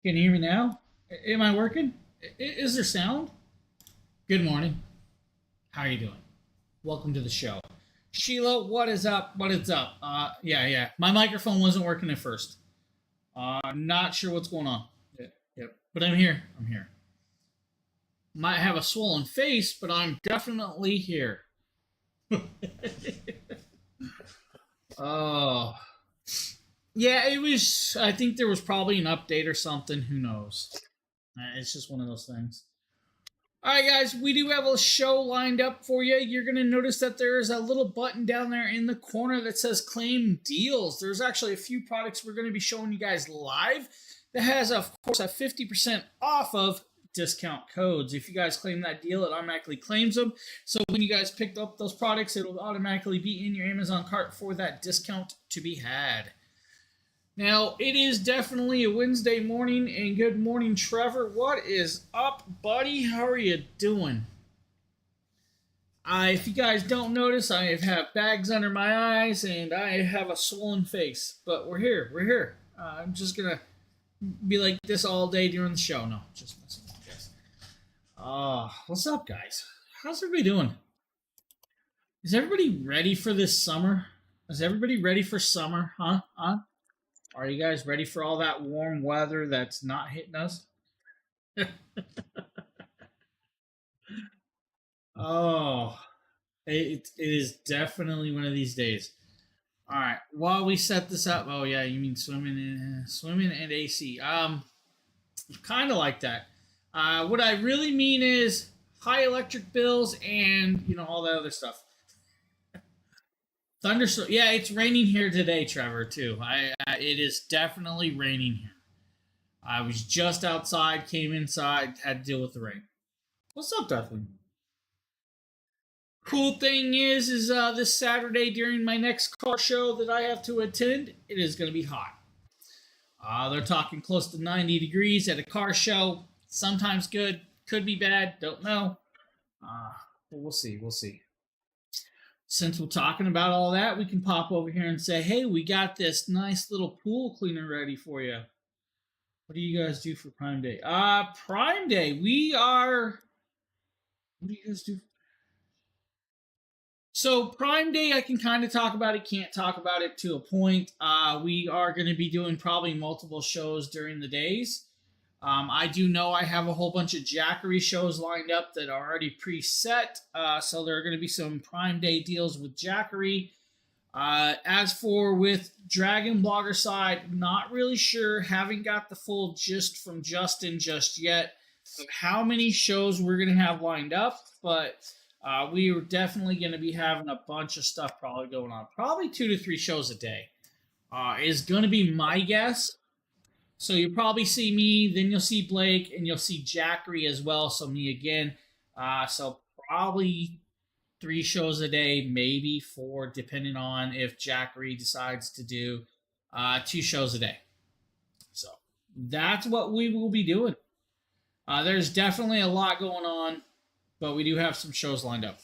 Can you hear me now? Am I working? Is there sound? Good morning. How are you doing? Welcome to the show. Sheila, what is up? What is up? Yeah. My microphone wasn't working at first. I'm not sure what's going on. Yep. But I'm here. I'm here. Might have a swollen face, but I'm definitely here. Oh. Yeah, it was. I think there was probably an update or something. Who knows? It's just one of those things. All right, guys, we do have a show lined up for you. You're going to notice that there is a little button down there in the corner that says claim deals. There's actually a few products we're going to be showing you guys live that has, of course, a 50% off of discount codes. If you guys claim that deal, it automatically claims them. So when you guys picked up those products, it'll automatically be in your Amazon cart for that discount to be had. Now, it is definitely a Wednesday morning, and good morning, Trevor. What is up, buddy? How are you doing? If you guys don't notice, I have bags under my eyes, and I have a swollen face. But we're here. We're here. I'm just going to be like this all day during the show. No, just messing with you guys. What's up, guys? How's everybody doing? Is everybody ready for this summer? Is everybody ready for summer? Huh? Are you guys ready for all that warm weather that's not hitting us? Oh, it is definitely one of these days. All right. While we set this up, oh yeah, you mean swimming and AC. Kind of like that. What I really mean is high electric bills and all that other stuff. Thunderstorm. Yeah, it's raining here today, Trevor. Too. It is definitely raining here. I was just outside, came inside, had to deal with the rain. What's up, Dufflin? Cool thing is this Saturday during my next car show that I have to attend, it is going to be hot. They're talking close to 90 degrees at a car show. Sometimes good, could be bad, don't know. But we'll see. We'll see. Since we're talking about all that, we can pop over here and say, hey, we got this nice little pool cleaner ready for you. What do you guys do for Prime Day? Prime Day, we are... What do you guys do? So Prime Day, I can kind of talk about it, can't talk about it to a point. We are going to be doing probably multiple shows during the days. I do know I have a whole bunch of Jackery shows lined up that are already preset, so there are going to be some Prime Day deals with Jackery. As for with Dragon Blogger side, not really sure, haven't got the full gist from Justin just yet of how many shows we're going to have lined up, but we are definitely going to be having a bunch of stuff probably going on. Probably 2 to 3 shows a day is going to be my guess. So you'll probably see me, then you'll see Blake, and you'll see Jackery as well. So me again. So probably 3 shows a day, maybe 4, depending on if Jackery decides to do 2 shows a day. So that's what we will be doing. There's definitely a lot going on, but we do have some shows lined up.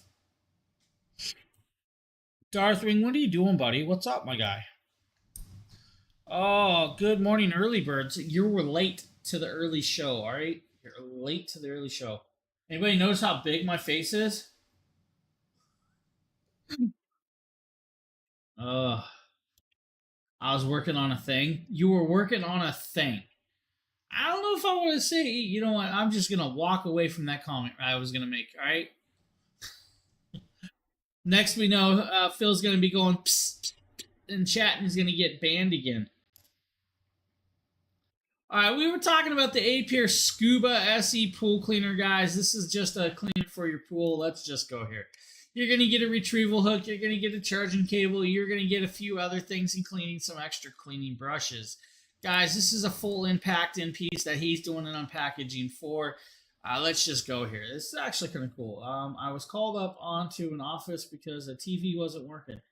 Darthwing, what are you doing, buddy? What's up, my guy? Oh, good morning, early birds. You were late to the early show, all right? You're late to the early show. Anybody notice how big my face is? I was working on a thing. You were working on a thing. I don't know if I want to say, you know what, I'm just going to walk away from that comment I was going to make, all right? Next we know, Phil's going to be going psst, psst, in chat and he's going to get banned again. All right, we were talking about the A-Pier Scuba SE pool cleaner, guys. This is just a cleaner for your pool. Let's just go here. You're going to get a retrieval hook. You're going to get a charging cable. You're going to get a few other things, including some extra cleaning brushes. Guys, this is a full impact in piece that he's doing an unpackaging for. Let's just go here. This is actually kind of cool. I was called up onto an office because the TV wasn't working.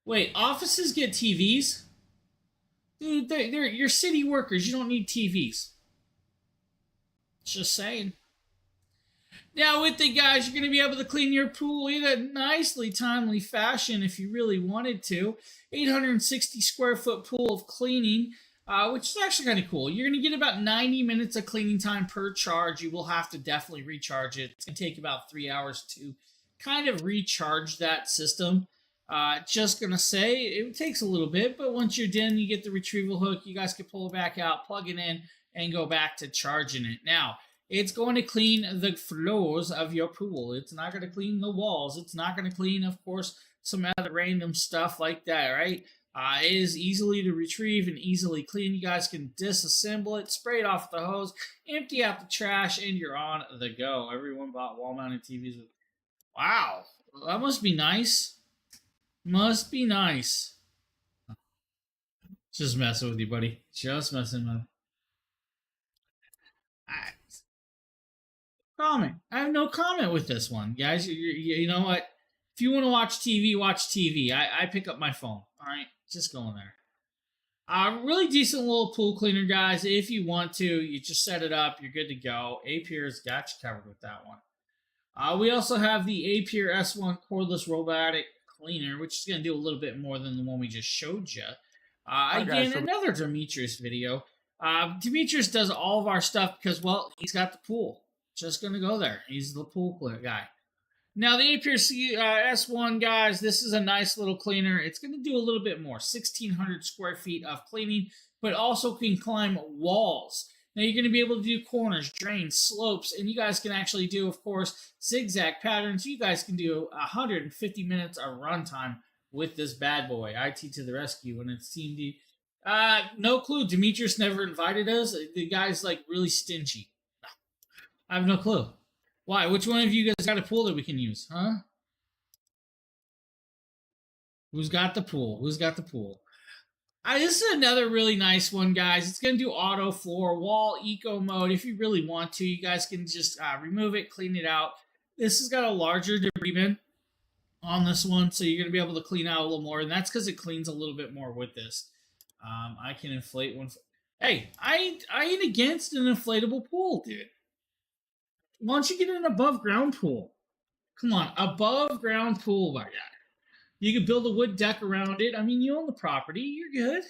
Wait, offices get TVs? Dude, they're your city workers. You don't need TVs. Just saying. Now with it, guys, you're going to be able to clean your pool in a nicely timely fashion if you really wanted to. 860 square foot pool of cleaning. which is actually kind of cool. You're going to get about 90 minutes of cleaning time per charge. You will have to definitely recharge it. It's going to take about 3 hours to kind of recharge that system. Just going to say it takes a little bit, but once you're done, you get the retrieval hook. You guys can pull it back out, plug it in, and go back to charging it. Now, it's going to clean the floors of your pool. It's not going to clean the walls. It's not going to clean, of course, some other random stuff like that, right? It is easily to retrieve and easily clean. You guys can disassemble it, spray it off with the hose, empty out the trash, and you're on the go. Everyone bought wall-mounted TVs with. Wow, that must be nice. Must be nice. Just messing with you, buddy. Just messing with you. Comment. I have no comment with this one, guys. You know what? If you want to watch TV, watch TV. I pick up my phone. All right, just go in there. Really decent little pool cleaner, guys. If you want to, you just set it up. You're good to go. Apier's got you covered with that one. We also have the Apier S1 cordless robotic cleaner, which is going to do a little bit more than the one we just showed you. Again, another Demetrius video. Demetrius does all of our stuff because, well, he's got the pool. Just going to go there. He's the pool guy. Now, the Apier S1, guys, this is a nice little cleaner. It's going to do a little bit more, 1,600 square feet of cleaning, but also can climb walls. Now, you're going to be able to do corners, drains, slopes, and you guys can actually do, of course, zigzag patterns. You guys can do 150 minutes of runtime with this bad boy. IT to the rescue, and it's Team D. No clue. Demetrius never invited us. The guy's, like, really stingy. I have no clue. Why? Which one of you guys got a pool that we can use, huh? Who's got the pool? Who's got the pool? This is another really nice one, guys. It's going to do auto floor, wall, eco mode. If you really want to, you guys can just remove it, clean it out. This has got a larger debris bin on this one, so you're going to be able to clean out a little more, and that's because it cleans a little bit more with this. I can inflate one. Hey, I ain't against an inflatable pool, dude. Why don't you get an above ground pool? Come on, above ground pool, my guy. You can build a wood deck around it. I mean, you own the property. You're good.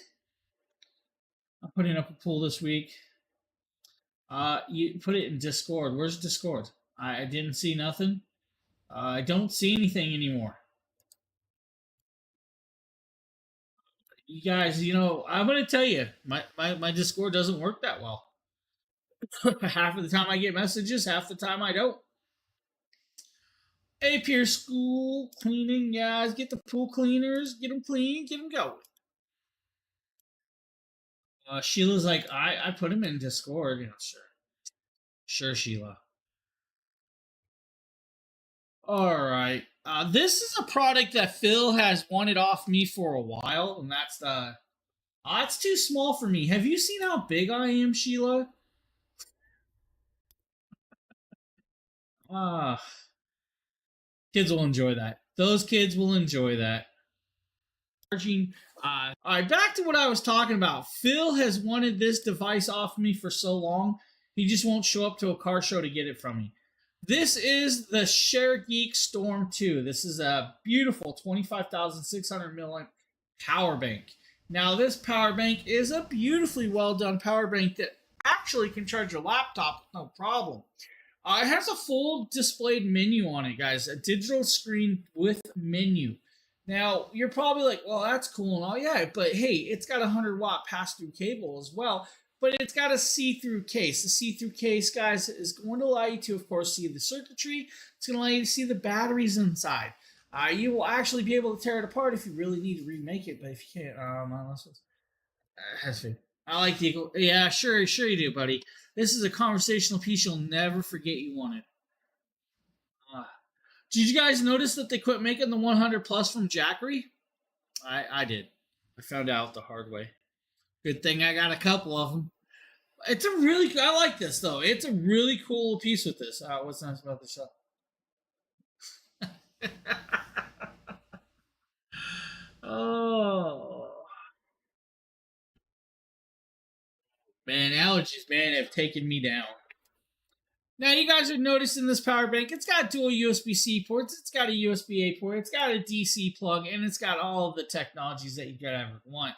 I'm putting up a pool this week. You put it in Discord. Where's Discord? I didn't see nothing. I don't see anything anymore. You guys, you know, I'm going to tell you, my Discord doesn't work that well. Half of the time I get messages, half the time I don't. Apier school cleaning, guys. Get the pool cleaners. Get them clean. Get them going. Sheila's like, I put him in Discord. You know, sure. Sure, Sheila. All right. This is a product that Phil has wanted off me for a while, and that's the... it's too small for me. Have you seen how big I am, Sheila? Kids will enjoy that. Those kids will enjoy that. All right, back to what I was talking about. Phil has wanted this device off me for so long, he just won't show up to a car show to get it from me. This is the ShareGeek Storm 2. This is a beautiful 25,600 milliamp power bank. Now, this power bank is a beautifully well done power bank that actually can charge your laptop with no problem. It has a full displayed menu on it, guys. A digital screen with menu. Now, you're probably like, well, that's cool and all. Yeah, but hey, it's got a 100-watt pass-through cable as well. But it's got a see-through case. The see-through case, guys, is going to allow you to, of course, see the circuitry. It's going to allow you to see the batteries inside. You will actually be able to tear it apart if you really need to remake it. But if you can't, I like the equal. Yeah, sure you do, buddy. This is a conversational piece you'll never forget you wanted. Did you guys notice that they quit making the 100 Plus from Jackery? I did. I found out the hard way. Good thing I got a couple of them. It's a really, I like this though. It's a really cool piece with this. What's nice about the show? Oh. Man, allergies, man, have taken me down. Now, you guys are noticing this power bank. It's got dual USB-C ports. It's got a USB-A port. It's got a DC plug, and it's got all of the technologies that you could ever want.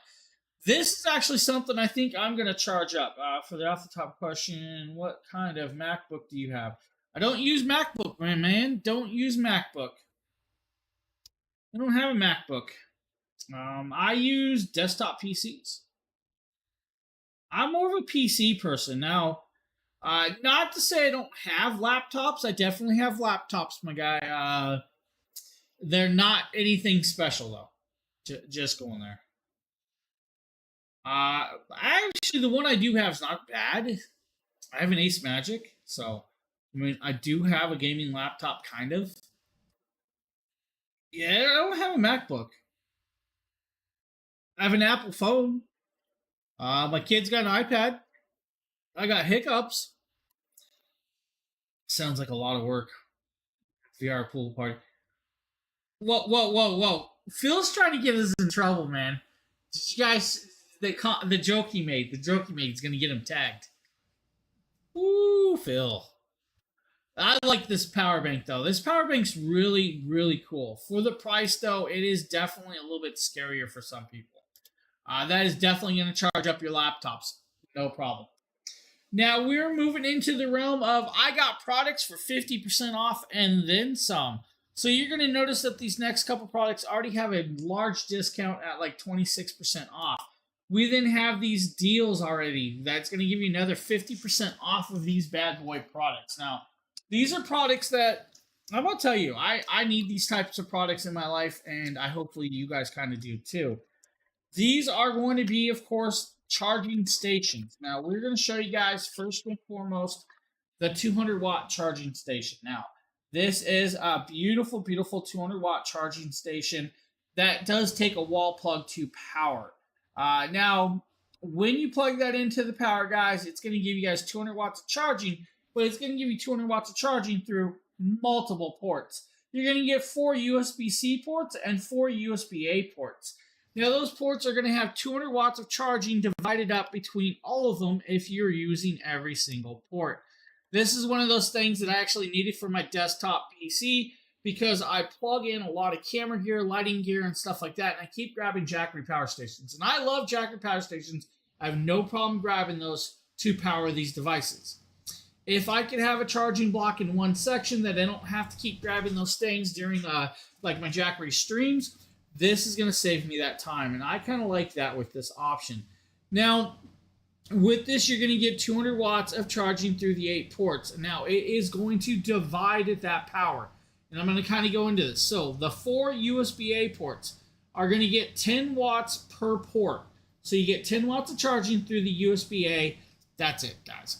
This is actually something I think I'm going to charge up. For the off the top question, what kind of MacBook do you have? I don't use MacBook, man. Don't use MacBook. I don't have a MacBook. I use desktop PCs. I'm more of a PC person. Now, not to say I don't have laptops. I definitely have laptops, my guy. They're not anything special, though. Just going there. Actually, the one I do have is not bad. I have an Ace Magic, so I mean, I do have a gaming laptop, kind of. Yeah, I don't have a MacBook. I have an Apple phone. My kid's got an iPad. I got hiccups. Sounds like a lot of work. VR pool party. Whoa, whoa, whoa, whoa! Phil's trying to get us in trouble, man. Did you guys? The joke he made. The joke he made is gonna get him tagged. Ooh, Phil. I like this power bank though. This power bank's really, really cool. For the price though, it is definitely a little bit scarier for some people. That is definitely going to charge up your laptops. No problem. Now we're moving into the realm of I got products for 50% off and then some. So you're going to notice that these next couple products already have a large discount at like 26% off. We then have these deals already that's going to give you another 50% off of these bad boy products. Now, these are products that I'm going to tell you, I need these types of products in my life, and I hopefully you guys kind of do too. These are going to be, of course, charging stations. Now, we're going to show you guys first and foremost the 200-watt charging station. Now, this is a beautiful, beautiful 200-watt charging station that does take a wall plug to power. Now, when you plug that into the power, guys, it's going to give you guys 200 watts of charging, but it's going to give you 200 watts of charging through multiple ports. You're going to get 4 USB-C ports and 4 USB-A ports. Now, those ports are going to have 200 watts of charging divided up between all of them if you're using every single port. This is one of those things that I actually needed for my desktop PC because I plug in a lot of camera gear, lighting gear, and stuff like that, and I keep grabbing Jackery power stations. And I love Jackery power stations. I have no problem grabbing those to power these devices. If I could have a charging block in one section that I don't have to keep grabbing those things during like my Jackery streams, this is going to save me that time, and I kind of like that with this option. Now, with this, you're going to get 200 watts of charging through the 8 ports. Now, it is going to divide at that power, and I'm going to kind of go into this. So, the 4 USB-A ports are going to get 10 watts per port. So, you get 10 watts of charging through the USB-A. That's it, guys.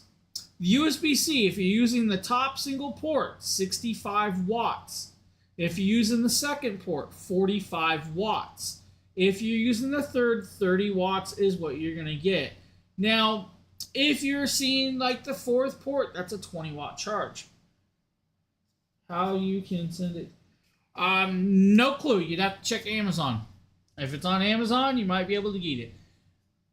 USB-C, if you're using the top single port, 65 watts. If you're using the second port, 45 watts. If you're using the third, 30 watts is what you're going to get. Now, if you're seeing like the fourth port, that's a 20 watt charge. How you can send it? No clue. You'd have to check Amazon. If it's on Amazon, you might be able to get it.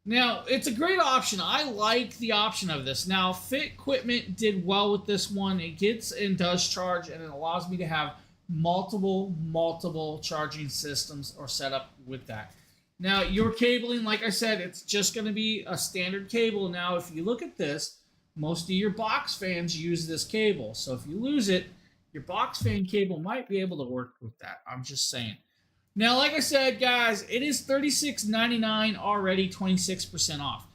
Now, it's a great option. I like the option of this. Now, Fit Equipment did well with this one. It gets and does charge, and it allows me to have multiple charging systems or setup with that. Now, your cabling, like I said, it's just going to be a standard cable. Now, if you look at this, most of your box fans use this cable. So if you lose it, your box fan cable might be able to work with that. I'm just saying. Now, like I said, guys, it is $36.99 already, 26% off.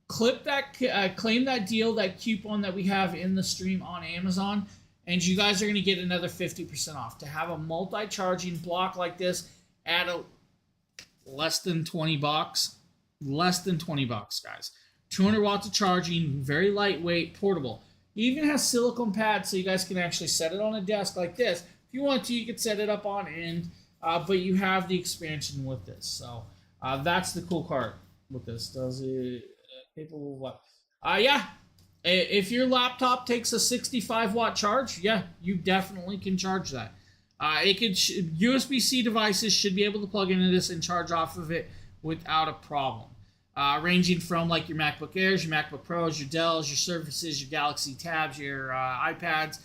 Clip that, claim that deal, that coupon that we have in the stream on Amazon, and you guys are going to get another 50% off. To have a multi-charging block like this at a less than 20 bucks, guys. 200 watts of charging, very lightweight, portable. It even has silicone pads so you guys can actually set it on a desk like this. If you want to, you could set it up on end, but you have the expansion with this. So that's the cool part with this. Does it capable of what? Yeah. If your laptop takes a 65 watt charge, yeah, you definitely can charge that. USB-C devices should be able to plug into this and charge off of it without a problem. Ranging from like your MacBook Airs, your MacBook Pros, your Dells, your Surfaces, your Galaxy Tabs, your iPads,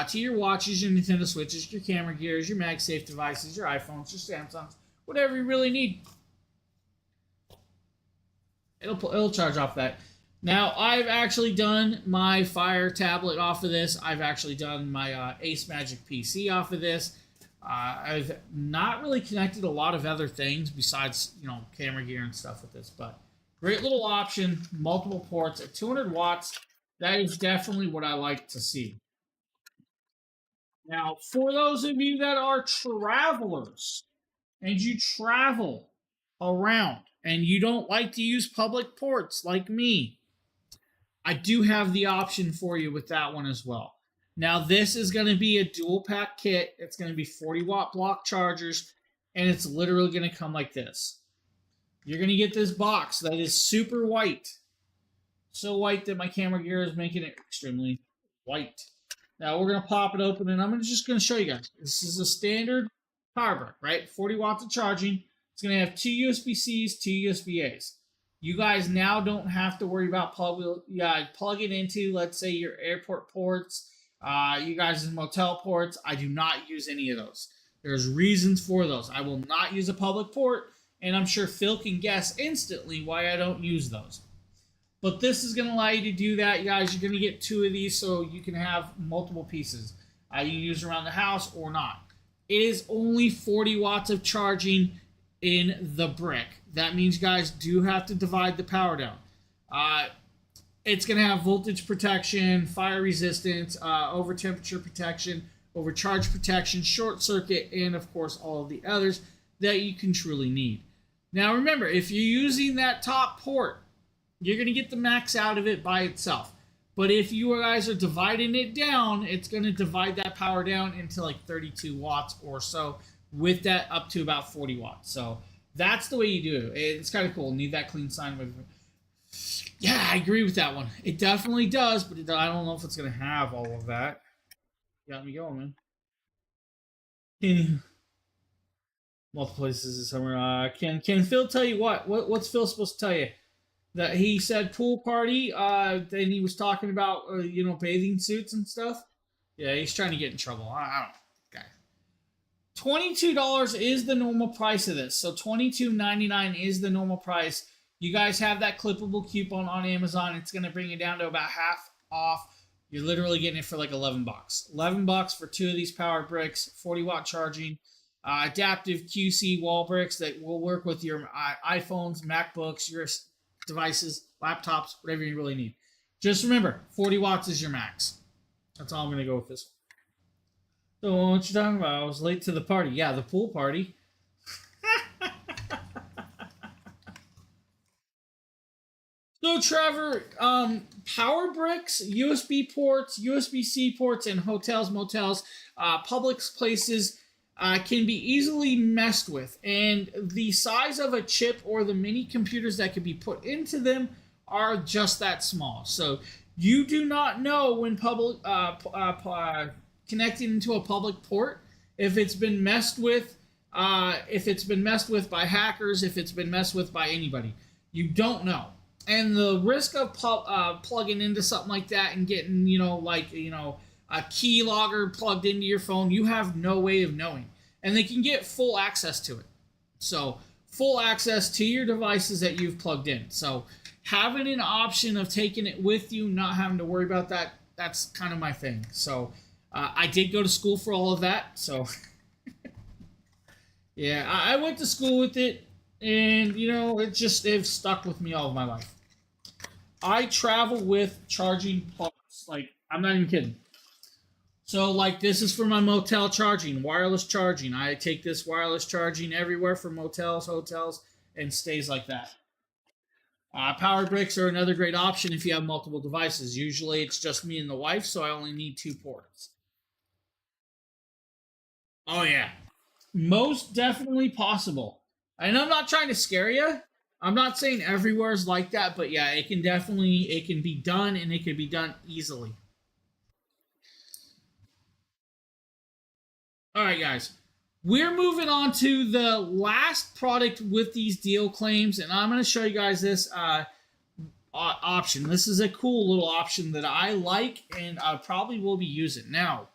to your watches, your Nintendo Switches, your camera gears, your MagSafe devices, your iPhones, your Samsungs, whatever you really need. It'll charge off that. Now I've actually done my Fire tablet off of this. I've actually done my Ace Magic PC off of this. I've not really connected a lot of other things besides camera gear and stuff with this, but great little option. Multiple ports at 200 watts. That is definitely what I like to see. Now, for those of you that are travelers and you travel around and you don't like to use public ports like me, I do have the option for you with that one as well. Now, this is going to be a dual pack kit. It's going to be 40-watt block chargers, and it's literally going to come like this. You're going to get this box that is super white. So white that my camera gear is making it extremely white. Now, we're going to pop it open, and I'm just going to show you guys. This is a standard power brick, right? 40 watts of charging. It's going to have 2 USB-Cs, 2 USB-As. You guys now don't have to worry about plugging into, let's say, your airport ports, you guys' motel ports. I do not use any of those. There's reasons for those. I will not use a public port, and I'm sure Phil can guess instantly why I don't use those. But this is going to allow you to do that, you guys. You're going to get 2 of these so you can have multiple pieces. You can use around the house or not. It is only 40 watts of charging in the brick. That means, guys, do have to divide the power down. It's going to have voltage protection, fire resistance, over temperature protection, overcharge protection, short circuit, and of course all of the others that you can truly need. Now remember, if you're using that top port, you're going to get the max out of it by itself. But if you guys are dividing it down, it's going to divide that power down into like 32 watts or so, with that up to about 40 watts. So that's the way you do it. It's kind of cool. Need that clean sign with. Yeah, I agree with that one. It definitely does, but I don't know if it's going to have all of that. Got me going, man. Multiple places this summer. Can Phil tell you what's Phil supposed to tell you? That he said pool party. Then he was talking about bathing suits and stuff. Yeah, he's trying to get in trouble. I don't know. Okay. $22 is the normal price of this. So $22.99 is the normal price. You guys have that clippable coupon on Amazon. It's going to bring it down to about half off. You're literally getting it for like $11. $11 for 2 of these power bricks, 40-watt charging, adaptive QC wall bricks that will work with your iPhones, MacBooks, your devices, laptops, whatever you really need. Just remember, 40 watts is your max. That's all I'm going to go with this one. So what you talking about? I was late to the party. Yeah, the pool party. So Trevor, power bricks, USB ports, USB-C ports in hotels, motels, public places can be easily messed with. And the size of a chip or the mini computers that can be put into them are just that small. So you do not know when connecting into a public port if it's been messed with, by hackers, if it's been messed with by anybody. You don't know. And the risk of plugging into something like that and getting, a keylogger plugged into your phone, you have no way of knowing. And they can get full access to it. So, full access to your devices that you've plugged in. So, having an option of taking it with you, not having to worry about that, that's kind of my thing. So, I did go to school for all of that. So, yeah, I went to school with it. And, it stuck with me all of my life. I travel with charging plugs. Like, I'm not even kidding. So, like, this is for my motel charging, wireless charging. I take this wireless charging everywhere for motels, hotels, and stays like that. Power bricks are another great option if you have multiple devices. Usually it's just me and the wife, so I only need 2 ports. Oh, yeah. Most definitely possible. And I'm not trying to scare you. I'm not saying everywhere is like that, but yeah, it can be done, and it can be done easily. All right, guys. We're moving on to the last product with these deal claims, and I'm going to show you guys this option. This is a cool little option that I like, and I probably will be using. Now,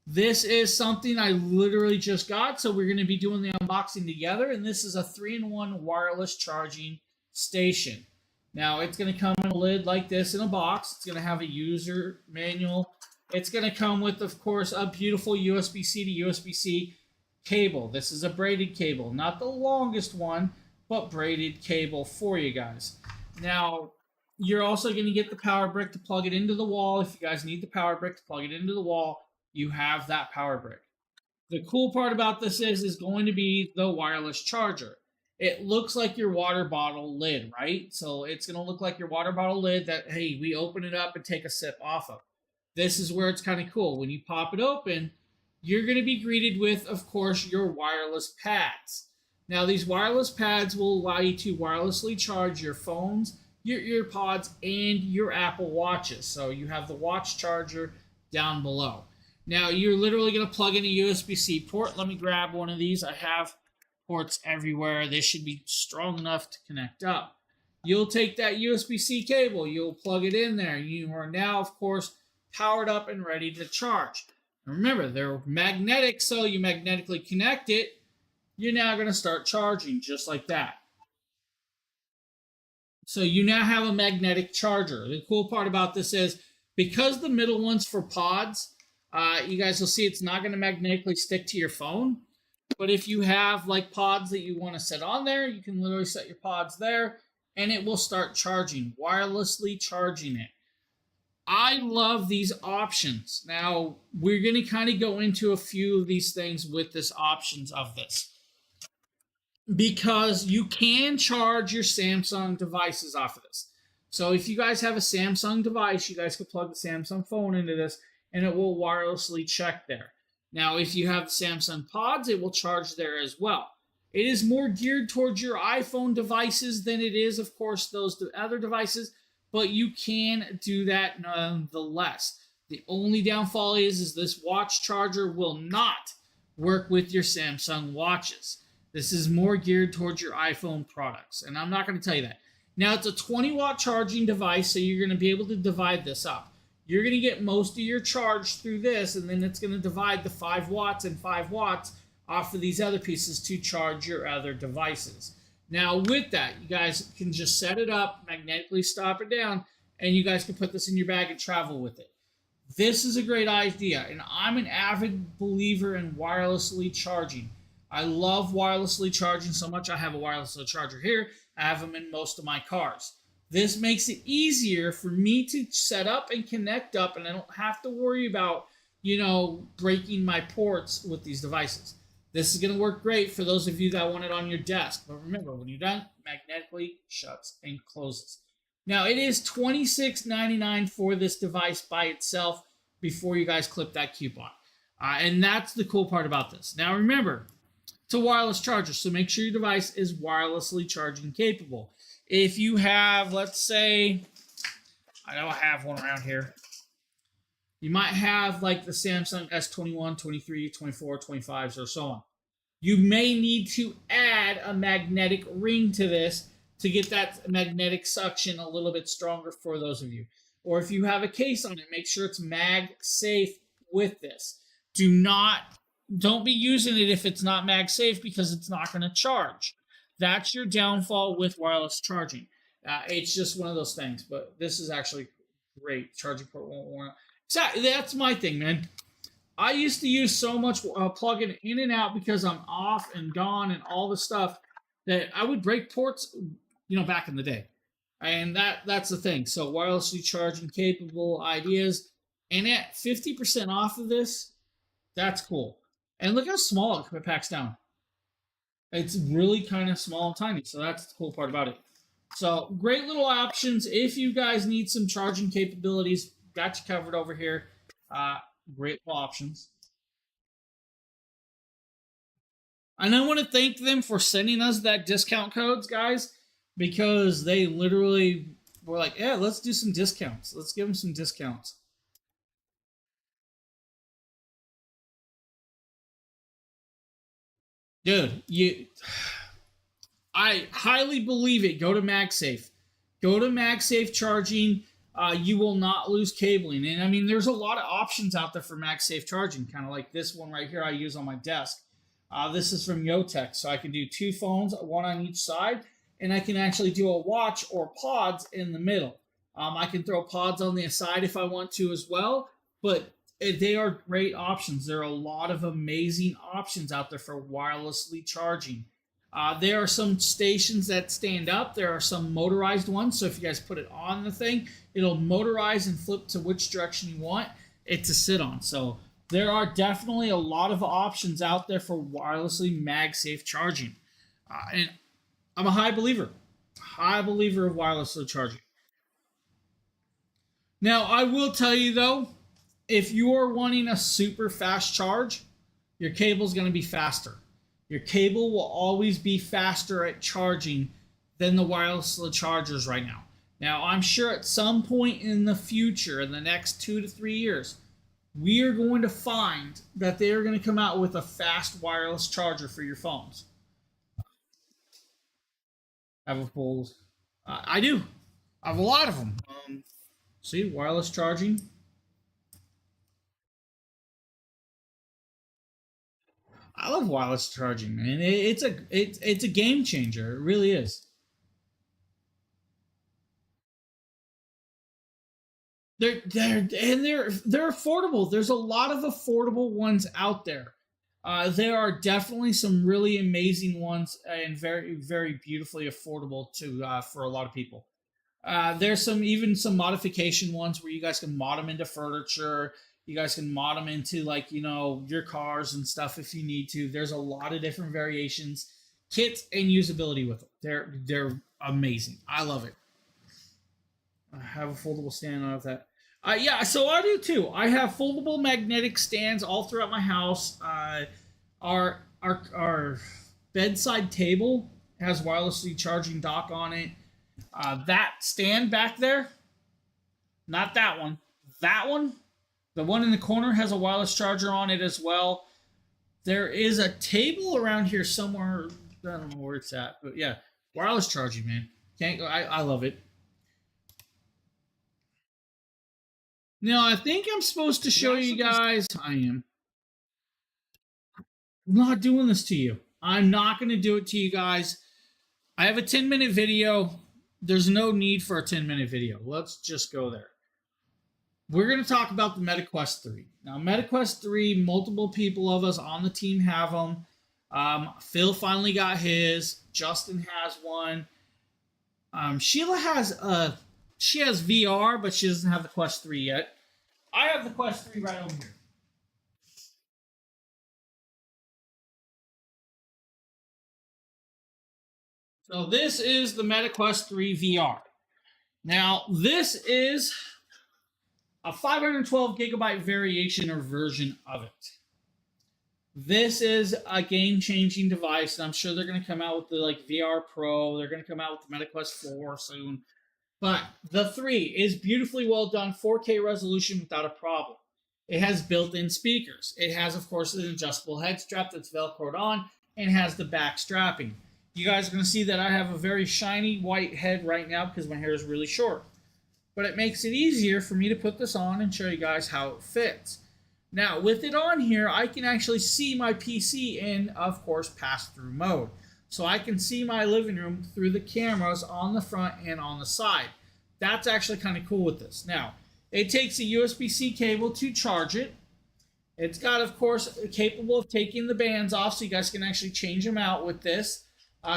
this is something I literally just got, so we're going to be doing the unboxing together, and this is a 3-in-1 wireless charging station. Now it's going to come in a lid like this in a box. It's going to have a user manual. It's going to come with, of course, a beautiful USB-C to USB-C cable. This is a braided cable, not the longest one, but braided cable for you guys. Now, you're also going to get the power brick to plug it into the wall. If you guys need the power brick to plug it into the wall, you have that power brick. The cool part about this is going to be the wireless charger. It looks like your water bottle lid, right? So it's going to look like your water bottle lid that, hey, we open it up and take a sip off of. This is where it's kind of cool. When you pop it open, you're going to be greeted with, of course, your wireless pads. Now, these wireless pads will allow you to wirelessly charge your phones, your earpods, and your Apple Watches. So you have the watch charger down below. Now, you're literally going to plug in a USB-C port. Let me grab one of these. I have ports everywhere. They should be strong enough to connect up. You'll take that USB-C cable. You'll plug it in there. You are now, of course, powered up and ready to charge. And remember, they're magnetic, so you magnetically connect it. You're now going to start charging just like that. So you now have a magnetic charger. The cool part about this is because the middle one's for pods, you guys will see it's not going to magnetically stick to your phone. But if you have like pods that you want to set on there, you can literally set your pods there and it will start charging, wirelessly charging it. I love these options. Now, we're going to kind of go into a few of these things with this options of this. Because you can charge your Samsung devices off of this. So if you guys have a Samsung device, you guys can plug the Samsung phone into this and it will wirelessly check there. Now, if you have Samsung pods, it will charge there as well. It is more geared towards your iPhone devices than it is, of course, those other devices, but you can do that nonetheless. The only downfall is this watch charger will not work with your Samsung watches. This is more geared towards your iPhone products, and I'm not going to tell you that. Now, it's a 20-watt charging device, so you're going to be able to divide this up. You're going to get most of your charge through this, and then it's going to divide the 5 watts and 5 watts off of these other pieces to charge your other devices. Now, with that, you guys can just set it up, magnetically stop it down, and you guys can put this in your bag and travel with it. This is a great idea, and I'm an avid believer in wirelessly charging. I love wirelessly charging so much. I have a wireless charger here. I have them in most of my cars. This makes it easier for me to set up and connect up, and I don't have to worry about, breaking my ports with these devices. This is going to work great for those of you that want it on your desk. But remember, when you're done, magnetically shuts and closes. Now, it is $26.99 for this device by itself before you guys clip that coupon. And that's the cool part about this. Now, remember, it's a wireless charger, so make sure your device is wirelessly charging capable. If you have, let's say, I don't have one around here. You might have like the Samsung S21, 23, 24, 25s, or so on. You may need to add a magnetic ring to this to get that magnetic suction a little bit stronger for those of you. Or if you have a case on it, make sure it's mag safe with this. Don't be using it if it's not mag safe because it's not going to charge. That's your downfall with wireless charging. It's just one of those things, but this is actually great. Charging port won't warn. Exactly, that's my thing, man. I used to use so much plugging in and out because I'm off and gone and all the stuff that I would break ports, back in the day. And that's the thing. So wirelessly charging capable ideas. And at 50% off of this, that's cool. And look how small it packs down. It's really kind of small and tiny. So that's the cool part about it. So great little options. If you guys need some charging capabilities, got you covered over here. Great options. And I want to thank them for sending us that discount codes, guys, because they literally were like, yeah, let's do some discounts. Let's give them some discounts. Dude, I highly believe it. Go to MagSafe. Go to MagSafe charging. You will not lose cabling. And I mean, there's a lot of options out there for MagSafe charging, kind of like this one right here I use on my desk. This is from Yotech, so I can do 2 phones, one on each side. and I can actually do a watch or pods in the middle. I can throw pods on the side if I want to as well, but they are great options. There are a lot of amazing options out there for wirelessly charging. There are some stations that stand up. There are some motorized ones. So if you guys put it on the thing, it'll motorize and flip to which direction you want it to sit on. So there are definitely a lot of options out there for wirelessly MagSafe charging. And I'm a high believer of wirelessly charging. Now, I will tell you though, if you're wanting a super fast charge, your cable's going to be faster. Your cable will always be faster at charging than the wireless chargers right now. Now, I'm sure at some point in the future, in the next 2 to 3 years, we are going to find that they are going to come out with a fast wireless charger for your phones. I have a full. I do. I have a lot of them. See, wireless charging. I love wireless charging, man. It's a game changer. It really is. They're affordable. There's a lot of affordable ones out there. There are definitely some really amazing ones and very beautifully affordable to for a lot of people. There's some modification ones where you guys can mod them into furniture. You guys can mod them into like your cars and stuff if you need to. There's a lot of different variations, kits, and usability with them. They're amazing. I love it. I have a foldable stand of that. Yeah, so I do too. I have foldable magnetic stands all throughout my house. Our bedside table has wirelessly charging dock on it. That stand back there, not that one. That one, the one in the corner has a wireless charger on it as well. There is a table around here somewhere. I don't know where it's at, but yeah, wireless charging, man. Can't go. I love it. Now I think I'm supposed to show you guys. I am not doing this to you. I'm not going to do it to you guys. I have a 10-minute video. There's no need for a 10-minute video. Let's just go there. We're going to talk about the MetaQuest 3. Now, MetaQuest 3, multiple people of us on the team have them. Phil finally got his. Justin has one. Sheila she has VR, but she doesn't have the Quest 3 yet. I have the Quest 3 right over here. So this is the MetaQuest 3 VR. Now, this is a 512 gigabyte variation or version of it. This is a game-changing device, and I'm sure they're going to come out with the VR Pro. They're going to come out with the MetaQuest 4 soon. But the 3 is beautifully well done, 4K resolution without a problem. It has built-in speakers. It has, of course, an adjustable head strap that's Velcroed on and has the back strapping. You guys are going to see that I have a very shiny white head right now because my hair is really short. But it makes it easier for me to put this on and show you guys how it fits. Now, with it on here, I can actually see my PC in, of course, pass-through mode. So I can see my living room through the cameras on the front and on the side. That's actually kind of cool with this. Now, it takes a USB-C cable to charge it. It's got, of course, capable of taking the bands off so you guys can actually change them out with this.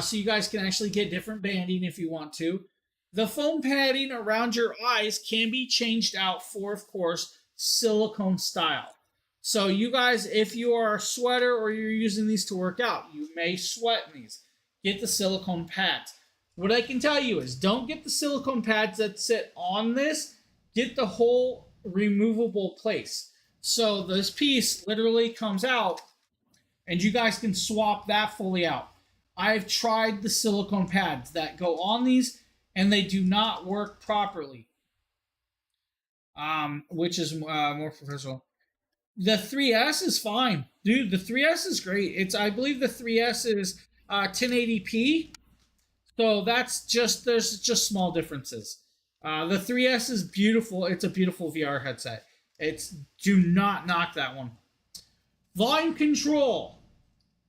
So you guys can actually get different banding if you want to. The foam padding around your eyes can be changed out for, of course, silicone style. So you guys, if you are a sweater or you're using these to work out, you may sweat in these. Get the silicone pads. What I can tell you is don't get the silicone pads that sit on this. Get the whole removable place. So this piece literally comes out and you guys can swap that fully out. I've tried the silicone pads that go on these and they do not work properly, which is more professional. The 3S is fine, dude. The 3S is great. I believe the 3S is 1080p, so there's just small differences. The 3S is beautiful. It's a beautiful VR headset. Do not knock that one. Volume control,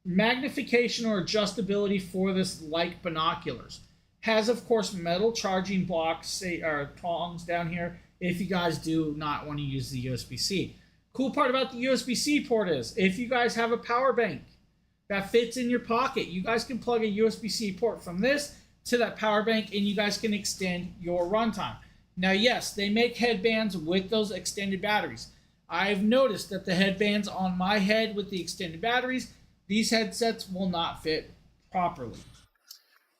magnification or adjustability for this like binoculars. Has, of course, metal charging blocks or prongs down here if you guys do not want to use the USB-C. Cool part about the USB-C port is if you guys have a power bank that fits in your pocket, you guys can plug a USB-C port from this to that power bank and you guys can extend your runtime. Now, yes, they make headbands with those extended batteries. I've noticed that the headbands on my head with the extended batteries, these headsets will not fit properly.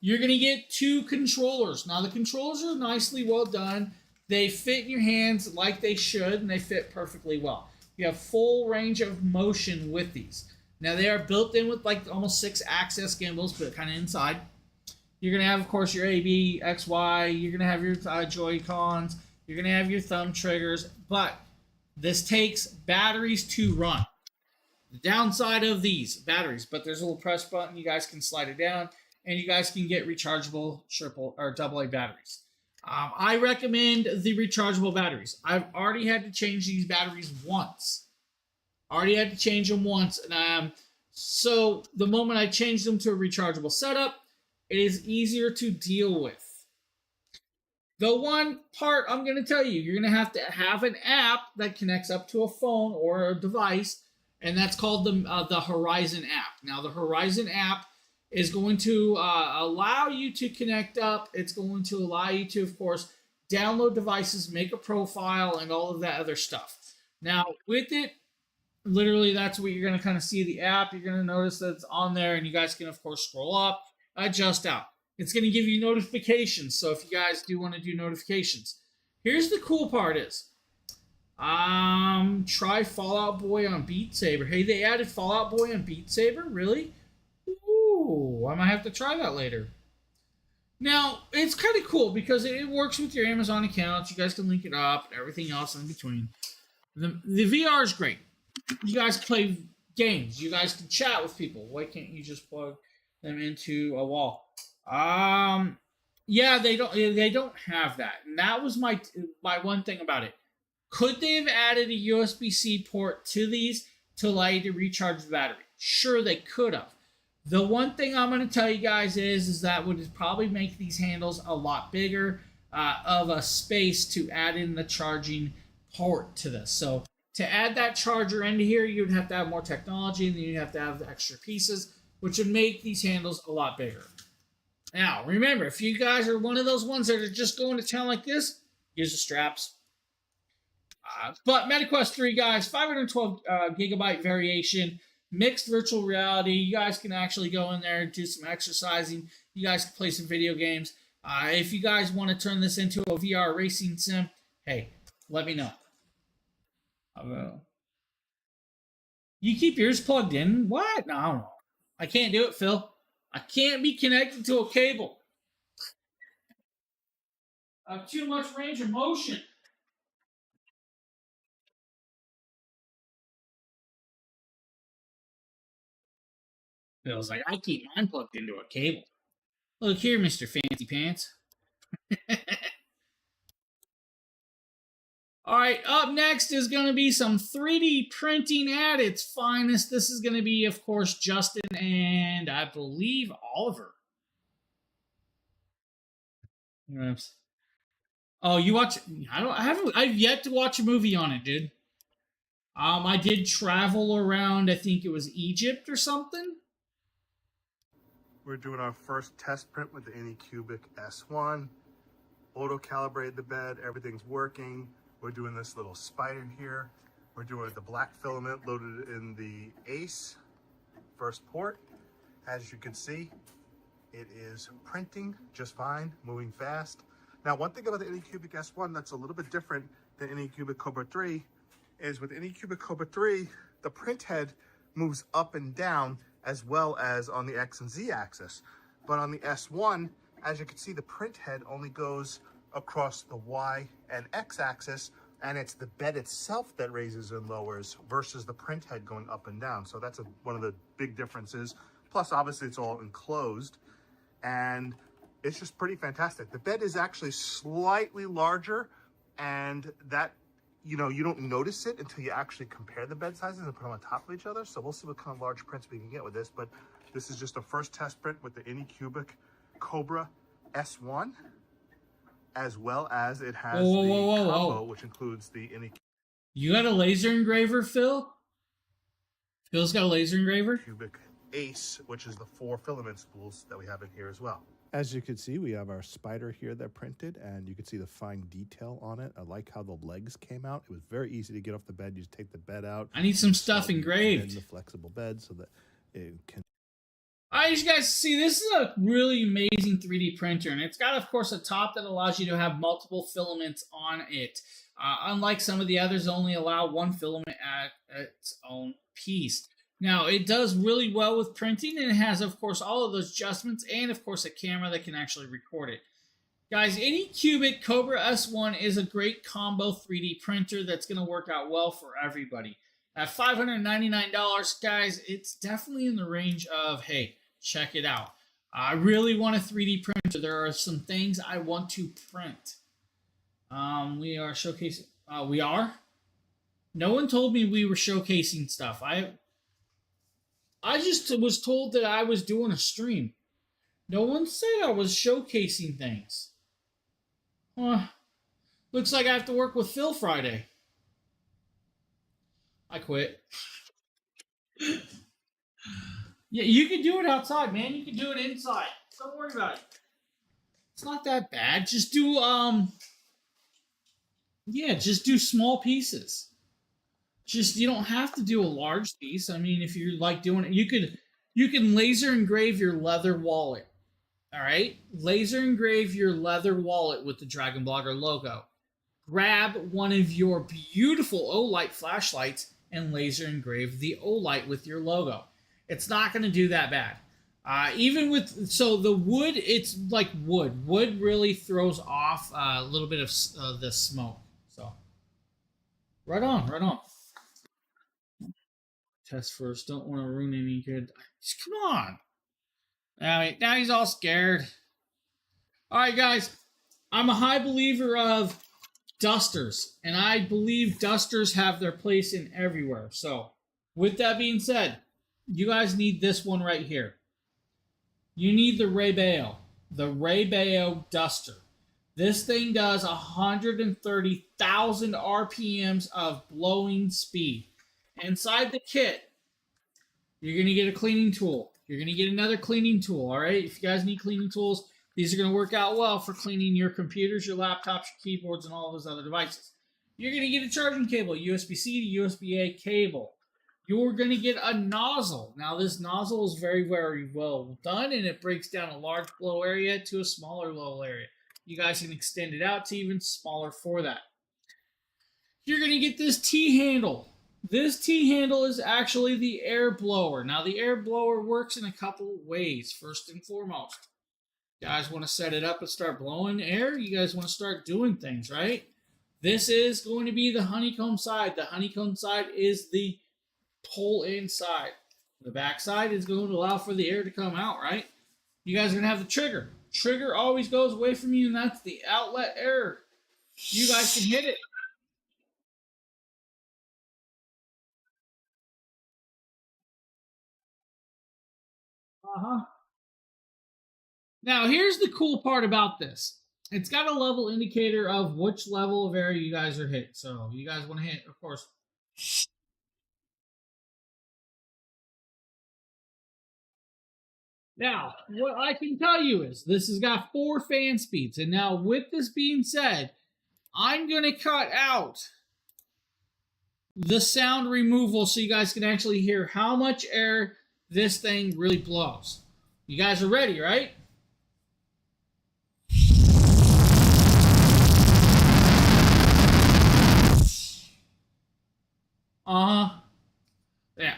You're going to get 2 controllers. Now, the controllers are nicely well done. They fit in your hands like they should, and they fit perfectly well. You have full range of motion with these. Now, they are built in with like almost 6 access gimbals, but kind of inside. You're going to have, of course, your A, B, X, Y. You're going to have your Joy-Cons. You're going to have your thumb triggers. But this takes batteries to run. The downside of these batteries, but there's a little press button. You guys can slide it down, and you guys can get rechargeable triple or AA batteries. I recommend the rechargeable batteries. I've already had to change these batteries once. Already had to change them once. And, so the moment I changed them to a rechargeable setup, it is easier to deal with. The one part I'm going to tell you, you're going to have an app that connects up to a phone or a device, and that's called the Horizon app. Now, the Horizon app is going to allow you to connect up. It's going to allow you to, of course, download devices, make a profile, and all of that other stuff. Now, with it, literally, that's what you're going to kind of see the app. You're going to notice that it's on there, and you guys can, of course, scroll up, adjust out. It's going to give you notifications, so if you guys do want to do notifications. Here's the cool part is, try Fallout Boy on Beat Saber. Hey, they added Fallout Boy on Beat Saber? Really? Ooh, I might have to try that later. Now, it's kind of cool because it works with your Amazon accounts. You guys can link it up, everything else in between. The VR is great. You guys can play games. You guys can chat with people. Why can't you just plug them into a wall? Yeah, they don't have that. And that was my one thing about it. Could they have added a USB-C port to these to allow you to recharge the battery? Sure, they could have. The one thing I'm going to tell you guys is that would probably make these handles a lot bigger of a space to add in the charging port to this. So to add that charger into here, you'd have to have more technology, and then you'd have to have the extra pieces, which would make these handles a lot bigger. Now, remember, if you guys are one of those ones that are just going to town like this, use the straps. But MetaQuest 3, guys, 512 gigabyte variation, mixed virtual reality. You guys can actually go in there and do some exercising. You guys can play some video games. If you guys want to turn this into a VR racing sim, hey, let me know. You keep yours plugged in? What? No, I don't know. I can't do it, Phil. I can't be connected to a cable. I have too much range of motion. Phil's like, I keep mine plugged into a cable. Look here, Mr. Fancy Pants. All right, up next is going to be some 3D printing at its finest. This is going to be, of course, Justin and I believe Oliver. Yes. Oh, you watch? I've yet to watch a movie on it, dude. I did travel around. I think it was Egypt or something. We're doing our first test print with the Anycubic S1. Auto-calibrated the bed, everything's working. We're doing this little spider here. We're doing the black filament loaded in the ACE first port. As you can see, it is printing just fine, moving fast. Now, one thing about the Anycubic S1 that's a little bit different than Anycubic Cobra 3 is with Anycubic Cobra 3, the print head moves up and down as well as on the X and Z axis. But on the S1, as you can see, the print head only goes across the Y and X axis, and it's the bed itself that raises and lowers versus the print head going up and down. So that's one of the big differences. Plus, obviously, it's all enclosed, and it's just pretty fantastic. The bed is actually slightly larger, and that, you don't notice it until you actually compare the bed sizes and put them on top of each other. So we'll see what kind of large prints we can get with this, but this is just a first test print with the Anycubic Cobra S1, as well as it has Whoa, the whoa, whoa, whoa, combo, whoa. which includes the You got a laser engraver, Phil? Phil's got a laser engraver? Anycubic Ace, which is the 4 filament spools that we have in here as well. As you can see, we have our spider here that printed, and you can see the fine detail on it. I like how the legs came out. It was very easy to get off the bed. You just take the bed out. I need some stuff engraved. And the flexible bed so that it can. All right, you guys see, this is a really amazing 3D printer, and it's got, of course, a top that allows you to have multiple filaments on it. Unlike some of the others, only allow one filament at its own piece. Now, it does really well with printing, and it has, of course, all of those adjustments and, of course, a camera that can actually record it. Guys, Anycubic Cobra S1 is a great combo 3D printer that's going to work out well for everybody. At $599, guys, it's definitely in the range of, hey, check it out. I really want a 3D printer. There are some things I want to print. We are showcasing. We are? No one told me we were showcasing stuff. I just was told that I was doing a stream. No one said I was showcasing things. Looks like I have to work with Phil Friday. I quit. Yeah, you can do it outside, man. You can do it inside. Don't worry about it. It's not that bad. Just do just do small pieces. Just, you don't have to do a large piece. I mean, if you're like doing it, you can laser engrave your leather wallet. All right? Laser engrave your leather wallet with the Dragon Blogger logo. Grab one of your beautiful Olight flashlights and laser engrave the Olight with your logo. It's not going to do that bad. Even with, so the wood, it's like wood. Wood really throws off a little bit of the smoke. So, right on, right on. Test first. Don't want to ruin any good. Come on. Now he's all scared. All right, guys. I'm a high believer of dusters, and I believe dusters have their place in everywhere. So, with that being said, you guys need this one right here. You need the Ray-Bao duster. This thing does 130,000 RPMs of blowing speed. Inside the kit, you're going to get a cleaning tool. You're going to get another cleaning tool, all right? If you guys need cleaning tools, these are going to work out well for cleaning your computers, your laptops, your keyboards, and all those other devices. You're going to get a charging cable, USB-C to USB-A cable. You're going to get a nozzle. Now, this nozzle is very, very well done, and it breaks down a large blow area to a smaller blow area. You guys can extend it out to even smaller for that. You're going to get this T-handle. This T-handle is actually the air blower. Now, the air blower works in a couple of ways. First and foremost, you guys want to set it up and start blowing air? You guys want to start doing things, right? This is going to be the honeycomb side. The honeycomb side is the pull inside. The back side is going to allow for the air to come out, right? You guys are going to have the trigger. Trigger always goes away from you, and that's the outlet air. You guys can hit it. Now, here's the cool part about this. It's got a level indicator of which level of air you guys are hitting. So, you guys want to hit, of course. Now, what I can tell you is this has got 4 fan speeds. And now, with this being said, I'm going to cut out the sound removal so you guys can actually hear how much air this thing really blows. You guys are ready, right? Yeah.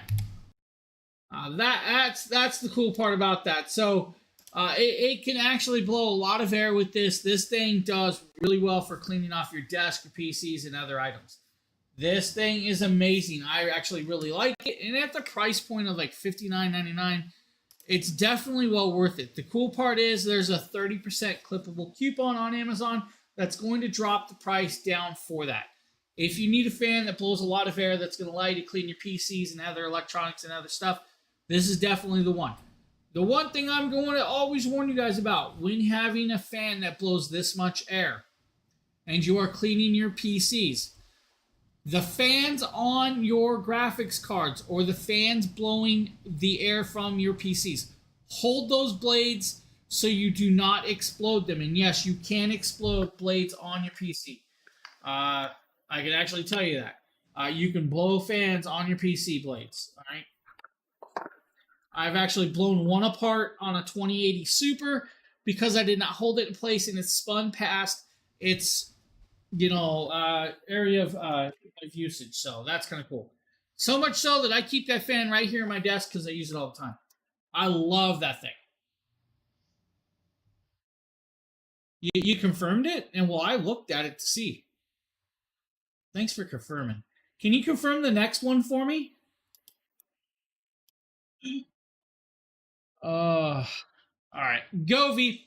That's the cool part about that. So it can actually blow a lot of air with this. This thing does really well for cleaning off your desk, your PCs, and other items. This thing is amazing. I actually really like it. And at the price point of like $59.99, it's definitely well worth it. The cool part is there's a 30% clippable coupon on Amazon that's going to drop the price down for that. If you need a fan that blows a lot of air that's going to allow you to clean your PCs and other electronics and other stuff, this is definitely the one. The one thing I'm going to always warn you guys about when having a fan that blows this much air and you are cleaning your PCs, the fans on your graphics cards or the fans blowing the air from your PCs, hold those blades so you do not explode them. And yes, you can explode blades on your PC. I can actually tell you that. You can blow fans on your PC blades. All right. I've actually blown one apart on a 2080 Super because I did not hold it in place and it spun past its, area of usage. So that's kind of cool. So much so that I keep that fan right here in my desk because I use it all the time. I love that thing. You confirmed it? And well, I looked at it to see. Thanks for confirming. Can you confirm the next one for me? All right, Govee.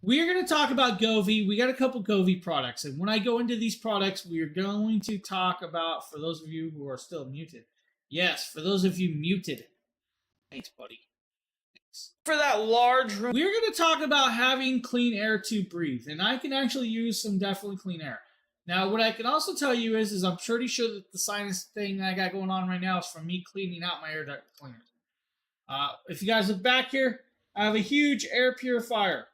We're going to talk about Govee. We got a couple Govee products. And when I go into these products, we are going to talk about, for those of you who are still muted. Yes, for those of you muted. Thanks, buddy. Thanks. For that large room, we're going to talk about having clean air to breathe. And I can actually use some definitely clean air. Now, what I can also tell you is I'm pretty sure that the sinus thing that I got going on right now is from me cleaning out my air duct cleaners. If you guys look back here, I have a huge air purifier.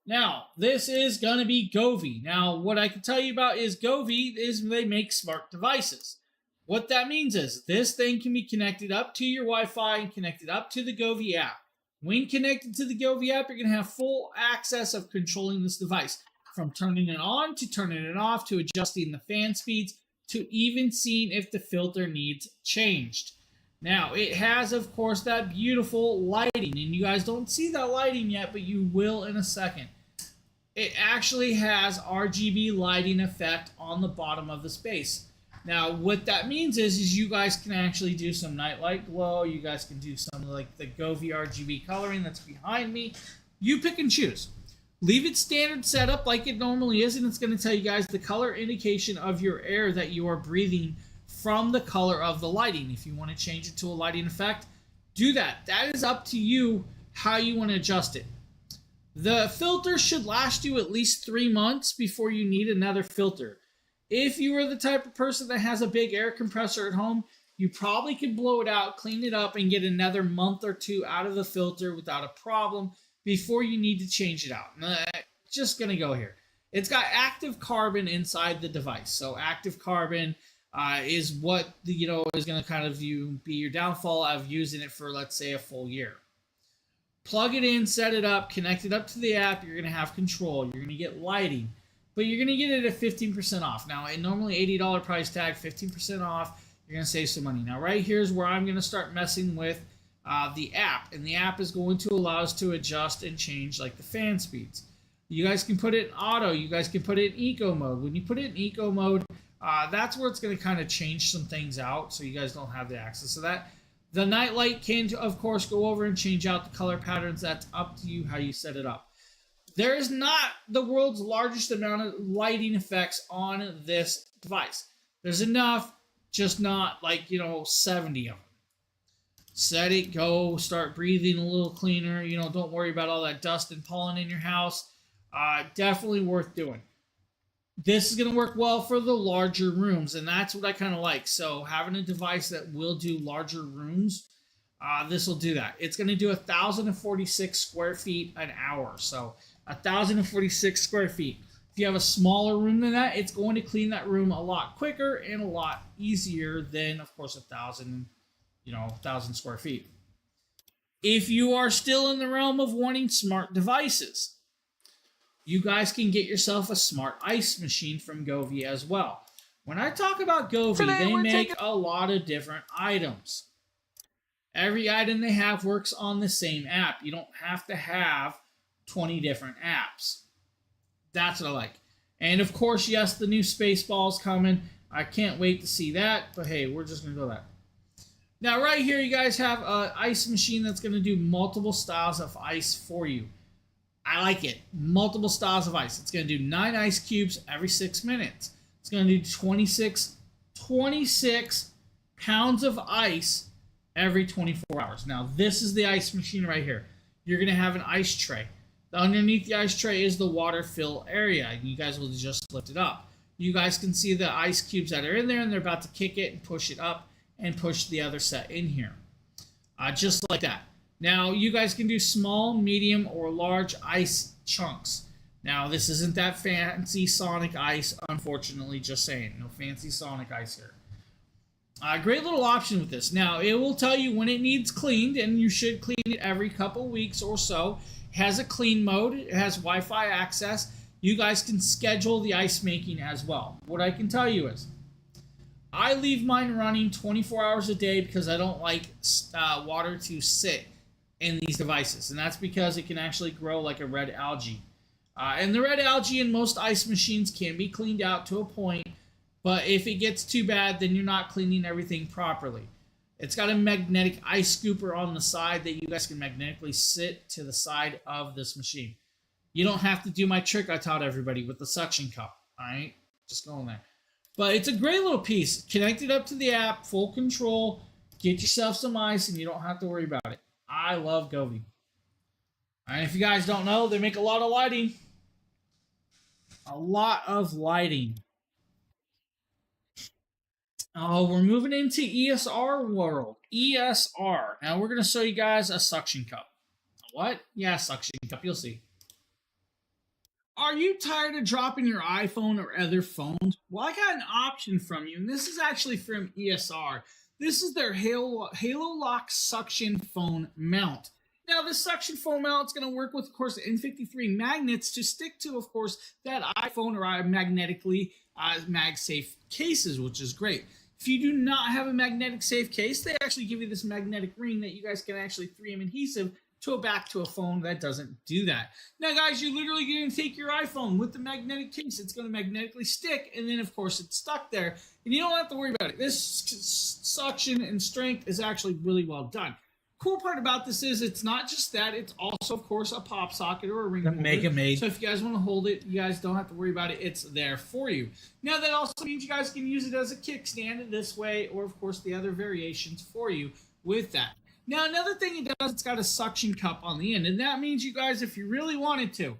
Now, this is going to be Govee. Now, what I can tell you about is Govee is they make smart devices. What that means is this thing can be connected up to your Wi-Fi and connected up to the Govee app. When connected to the Govee app, you're going to have full access of controlling this device. From turning it on to turning it off to adjusting the fan speeds to even seeing if the filter needs changed. Now, it has, of course, that beautiful lighting, and you guys don't see that lighting yet, but you will in a second. It actually has RGB lighting effect on the bottom of the space. Now, what that means is you guys can actually do some nightlight glow. You guys can do some like the Govee RGB coloring that's behind me. You pick and choose. Leave it standard setup like it normally is, and it's going to tell you guys the color indication of your air that you are breathing from the color of the lighting. If you want to change it to a lighting effect, do that. That is up to you how you want to adjust it. The filter should last you at least 3 months before you need another filter. If you are the type of person that has a big air compressor at home, you probably could blow it out, clean it up, and get another month or two out of the filter without a problem before you need to change it out. Just going to go here. It's got active carbon inside the device. So active carbon is what is going to kind of be your downfall of using it for, let's say, a full year. Plug it in, set it up, connect it up to the app. You're going to have control. You're going to get lighting, but you're going to get it at 15% off. Now, at normally $80 price tag, 15% off, you're going to save some money. Now, right here is where I'm going to start messing with the app, and the app is going to allow us to adjust and change like the fan speeds. You guys can put it in auto. You guys can put it in eco mode. When you put it in eco mode, that's where it's going to kind of change some things out, so you guys don't have the access to that. The night light can, of course, go over and change out the color patterns. That's up to you how you set it up. There is not the world's largest amount of lighting effects on this device. There's enough, just not like, 70 of them. Set it, go, start breathing a little cleaner. Don't worry about all that dust and pollen in your house. Definitely worth doing. This is going to work well for the larger rooms, and that's what I kind of like. So having a device that will do larger rooms, this will do that. It's going to do 1,046 square feet an hour. So 1,046 square feet. If you have a smaller room than that, it's going to clean that room a lot quicker and a lot easier than, of course, 1,000 square feet. If you are still in the realm of wanting smart devices, you guys can get yourself a smart ice machine from Govee as well. When I talk about Govee, they make a lot of different items. Every item they have works on the same app. You don't have to have 20 different apps. That's what I like. And of course, yes, the new Spaceball's coming. I can't wait to see that, but hey, we're just going to go that. Now, right here, you guys have an ice machine that's going to do multiple styles of ice for you. I like it. Multiple styles of ice. It's going to do 9 ice cubes every 6 minutes. It's going to do 26 pounds of ice every 24 hours. Now, this is the ice machine right here. You're going to have an ice tray. Underneath the ice tray is the water fill area. You guys will just lift it up. You guys can see the ice cubes that are in there, and they're about to kick it and push it up and push the other set in here. Just like that. Now, you guys can do small, medium, or large ice chunks. Now, this isn't that fancy Sonic ice, unfortunately, just saying. No fancy Sonic ice here. Great little option with this. Now, it will tell you when it needs cleaned, and you should clean it every couple weeks or so. It has a clean mode. It has Wi-Fi access. You guys can schedule the ice making as well. What I can tell you is, I leave mine running 24 hours a day because I don't like water to sit in these devices. And that's because it can actually grow like a red algae. And the red algae in most ice machines can be cleaned out to a point, but if it gets too bad, then you're not cleaning everything properly. It's got a magnetic ice scooper on the side that you guys can magnetically sit to the side of this machine. You don't have to do my trick I taught everybody with the suction cup. All right? Just go in there. But it's a great little piece. Connect it up to the app, full control. Get yourself some ice, and you don't have to worry about it. I love Govee. And if you guys don't know, they make a lot of lighting. A lot of lighting. Oh, we're moving into ESR world. ESR. Now we're going to show you guys a suction cup. What? Yeah, suction cup. You'll see. Are you tired of dropping your iPhone or other phones? Well, I got an option from you, and this is actually from ESR. This is their Halo Lock suction phone mount. Now, this suction phone mount is going to work with, of course, the N53 magnets to stick to, of course, that iPhone or magnetically mag-safe cases, which is great. If you do not have a magnetic safe case, they actually give you this magnetic ring that you guys can actually 3M adhesive to back to a phone that doesn't do that. Now, guys, you're literally going to take your iPhone with the magnetic case. It's going to magnetically stick, and then, of course, it's stuck there, and you don't have to worry about it. This suction and strength is actually really well done. Cool part about this is it's not just that, it's also, of course, a pop socket or a ring holder. Mega made. So if you guys want to hold it, you guys don't have to worry about it. It's there for you. Now, that also means you guys can use it as a kickstand this way, or, of course, the other variations for you with that. Now, another thing it does, it's got a suction cup on the end, and that means you guys, if you really wanted to,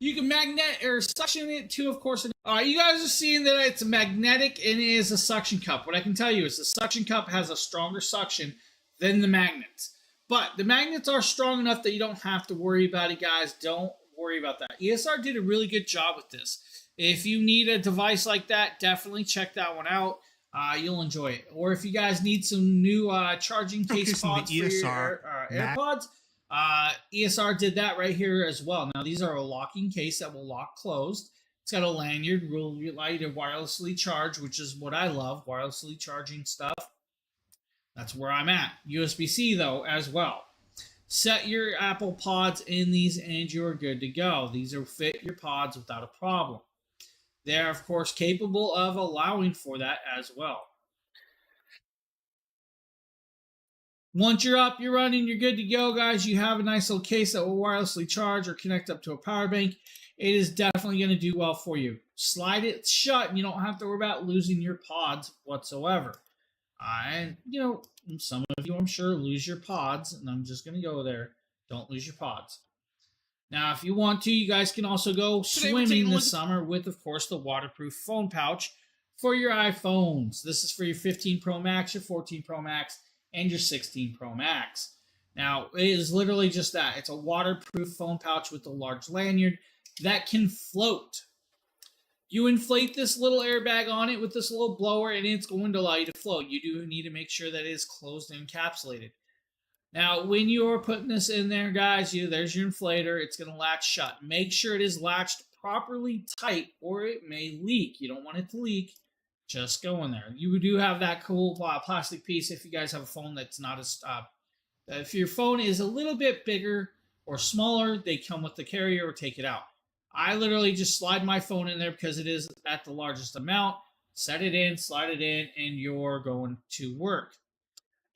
you can magnet or suction it to, of course. You guys are seeing that it's magnetic and it is a suction cup. What I can tell you is the suction cup has a stronger suction than the magnets. But the magnets are strong enough that you don't have to worry about it, guys. Don't worry about that. ESR did a really good job with this. If you need a device like that, definitely check that one out. You'll enjoy it. Or if you guys need some new charging case pods for your AirPods, ESR did that right here as well. Now, these are a locking case that will lock closed. It's got a lanyard, will allow you to wirelessly charge, which is what I love, wirelessly charging stuff. That's where I'm at. USB-C, though, as well. Set your Apple Pods in these, and you're good to go. These will fit your pods without a problem. They're, of course, capable of allowing for that as well. Once you're up, you're running, you're good to go, guys. You have a nice little case that will wirelessly charge or connect up to a power bank. It is definitely going to do well for you. Slide it shut, and you don't have to worry about losing your pods whatsoever. And, you know, some of you, I'm sure, lose your pods, and I'm just going to go there. Don't lose your pods. Now, if you want to, you guys can also go swimming this summer with, of course, the waterproof phone pouch for your iPhones. This is for your 15 Pro Max, your 14 Pro Max, and your 16 Pro Max. Now, it is literally just that. It's a waterproof phone pouch with a large lanyard that can float. You inflate this little airbag on it with this little blower, and it's going to allow you to float. You do need to make sure that it is closed and encapsulated. Now, when you are putting this in there, guys, there's your inflator. It's going to latch shut. Make sure it is latched properly tight, or it may leak. You don't want it to leak. Just go in there. You do have that cool plastic piece if you guys have a phone that's not as... if your phone is a little bit bigger or smaller, they come with the carrier or take it out. I literally just slide my phone in there because it is at the largest amount. Set it in, slide it in, and you're going to work.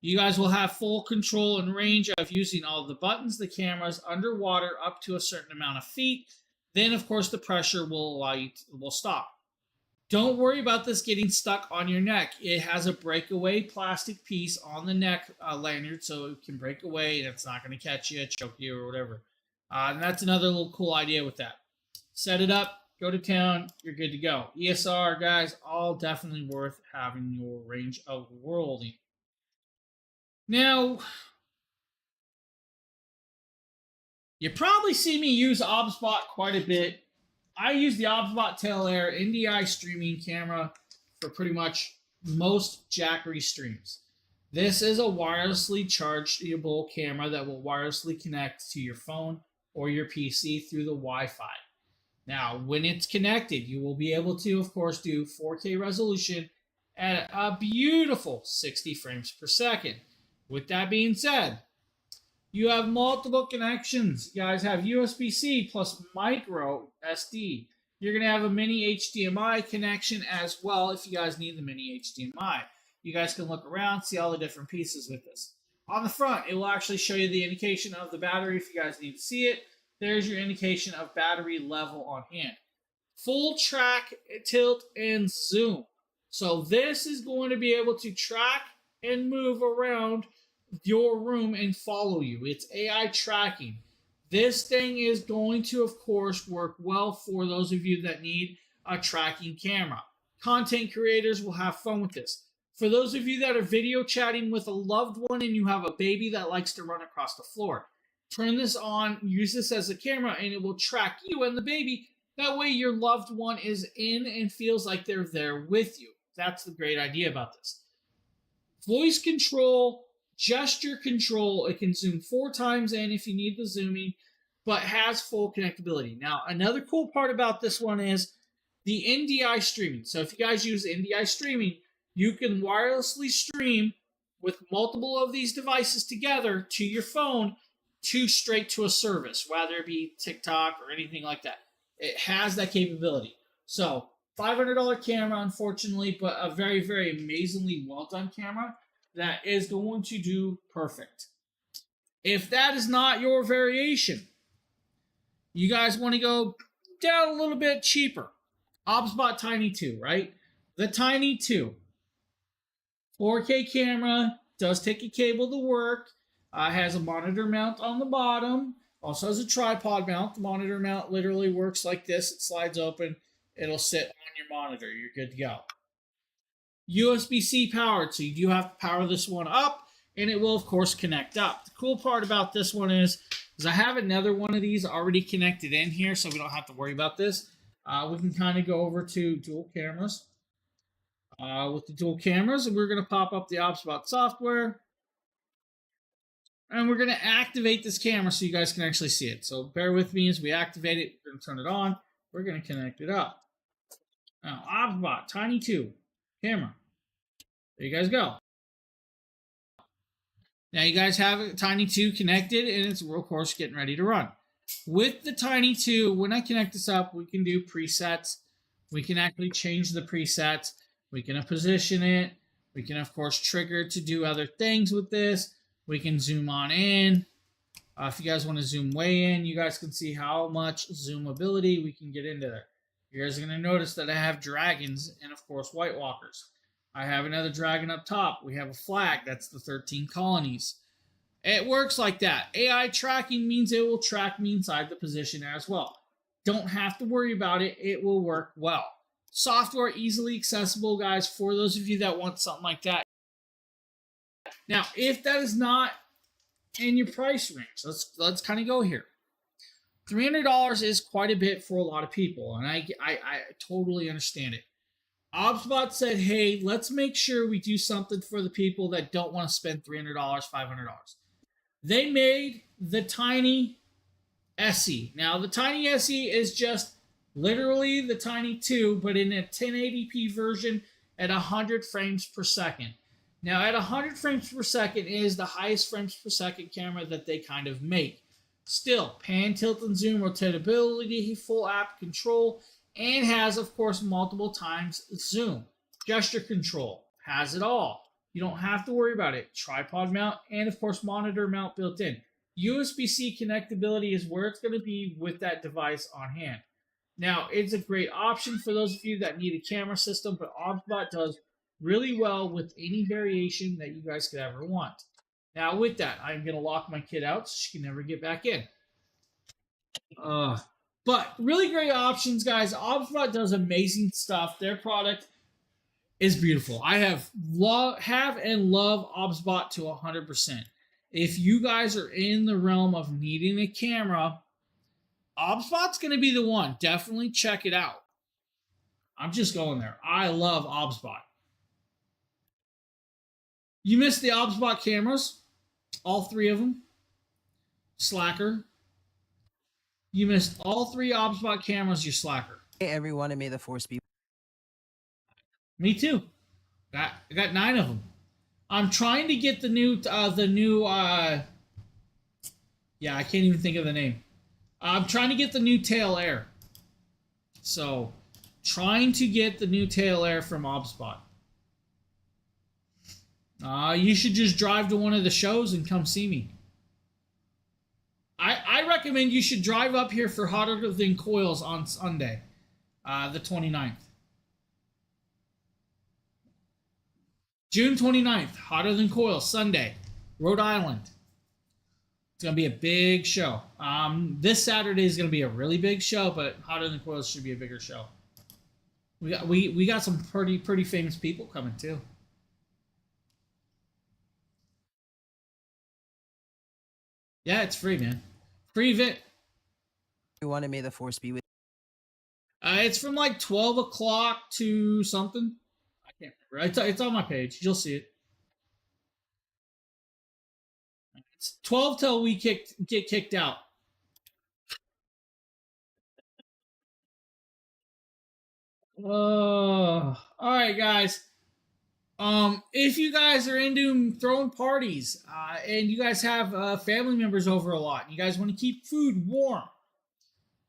You guys will have full control and range of using all of the buttons, the cameras, underwater up to a certain amount of feet. Then, of course, the pressure will allow you will stop. Don't worry about this getting stuck on your neck. It has a breakaway plastic piece on the neck lanyard, so it can break away and it's not going to catch you, choke you, or whatever. And that's another little cool idea with that. Set it up, go to town, you're good to go. ESR, guys, all definitely worth having your range of worlding. Now, you probably see me use OBSBot quite a bit. I use the OBSBot Tail Air NDI streaming camera for pretty much most Jackery streams. This is a wirelessly chargeable camera that will wirelessly connect to your phone or your PC through the Wi-Fi. Now, when it's connected, you will be able to, of course, do 4K resolution at a beautiful 60 frames per second. With that being said, you have multiple connections. You guys have USB-C plus micro SD. You're going to have a mini HDMI connection as well if you guys need the mini HDMI. You guys can look around, see all the different pieces with this. On the front, it will actually show you the indication of the battery if you guys need to see it. There's your indication of battery level on hand. Full track, tilt, and zoom. So this is going to be able to track and move around your room and follow you. It's AI tracking. This thing is going to, of course, work well for those of you that need a tracking camera. Content creators will have fun with this. For those of you that are video chatting with a loved one and you have a baby that likes to run across the floor, turn this on, use this as a camera, and it will track you and the baby. That way your loved one is in and feels like they're there with you. That's the great idea about this. Voice control, gesture control. It can zoom 4 times in if you need the zooming, but has full connectability. Now, another cool part about this one is the NDI streaming. So if you guys use NDI streaming, you can wirelessly stream with multiple of these devices together to your phone straight to a service, whether it be TikTok or anything like that. It has that capability. So $500 camera, unfortunately, but a very, very amazingly well done camera that is going to do perfect. If that is not your variation, you guys want to go down a little bit cheaper. OBSBot Tiny 2, right? The Tiny 2. 4K camera, does take a cable to work, has a monitor mount on the bottom, also has a tripod mount. The monitor mount literally works like this. It slides open. It'll sit on your monitor. You're good to go. USB-C powered, so you do have to power this one up, and it will, of course, connect up. The cool part about this one is I have another one of these already connected in here, so we don't have to worry about this. We can kind of go over to dual cameras. With the dual cameras, and we're going to pop up the OBSBot software, and we're going to activate this camera so you guys can actually see it. So bear with me as we activate it. We're going to turn it on. We're going to connect it up. Now, OBSBot Tiny 2 camera. There you guys go. Now you guys have Tiny 2 connected, and it's, of course, getting ready to run. With the Tiny 2, when I connect this up, we can do presets. We can actually change the presets. We can position it. We can, of course, trigger to do other things with this. We can zoom on in. If you guys want to zoom way in, you guys can see how much zoomability we can get into there. You guys are going to notice that I have dragons and, of course, White Walkers. I have another dragon up top. We have a flag. That's the 13 colonies. It works like that. AI tracking means it will track me inside the position as well. Don't have to worry about it. It will work well. Software easily accessible, guys, for those of you that want something like that. Now, if that is not in your price range, let's kind of go here. $300 is quite a bit for a lot of people, and I totally understand it. OBSBot said, hey, let's make sure we do something for the people that don't want to spend $300, $500. They made the Tiny SE. Now, the Tiny SE is just literally the Tiny 2, but in a 1080p version at 100 frames per second. Now, at 100 frames per second is the highest frames per second camera that they kind of make. Still, pan, tilt, and zoom rotatability, full app control, and has, of course, multiple times zoom. Gesture control, has it all. You don't have to worry about it. Tripod mount, and, of course, monitor mount built in. USB-C connectability is where it's going to be with that device on hand. Now, it's a great option for those of you that need a camera system, but OBSBot does really well with any variation that you guys could ever want. Now, with that, I'm going to lock my kid out so she can never get back in. But really great options, guys. OBSBot does amazing stuff. Their product is beautiful. I have and love OBSBot to 100%. If you guys are in the realm of needing a camera, OBSBot's going to be the one. Definitely check it out. I'm just going there. I love OBSBot. You missed the OBSBot cameras, all three of them. Slacker. You missed all three OBSBot cameras, you slacker. Hey everyone, and may the force be. Me too. I got 9 of them. I'm trying to get the new yeah, I can't even think of the name. I'm trying to get the new tail air. So, trying to get the new tail air from OBSBot. You should just drive to one of the shows and come see me. I recommend you should drive up here for Hotter Than Coils on Sunday, the 29th. June 29th, Hotter Than Coils, Sunday, Rhode Island. It's going to be a big show. This Saturday is going to be a really big show, but Hotter Than Coils should be a bigger show. We got some pretty famous people coming too. Yeah, it's free, man. Free event. Everyone, and may the force be with. It's from like 12 o'clock to something. I can't remember. It's on my page. You'll see it. It's 12 till we get kicked out. All right, guys. If you guys are into throwing parties, and you guys have family members over a lot, and you guys want to keep food warm,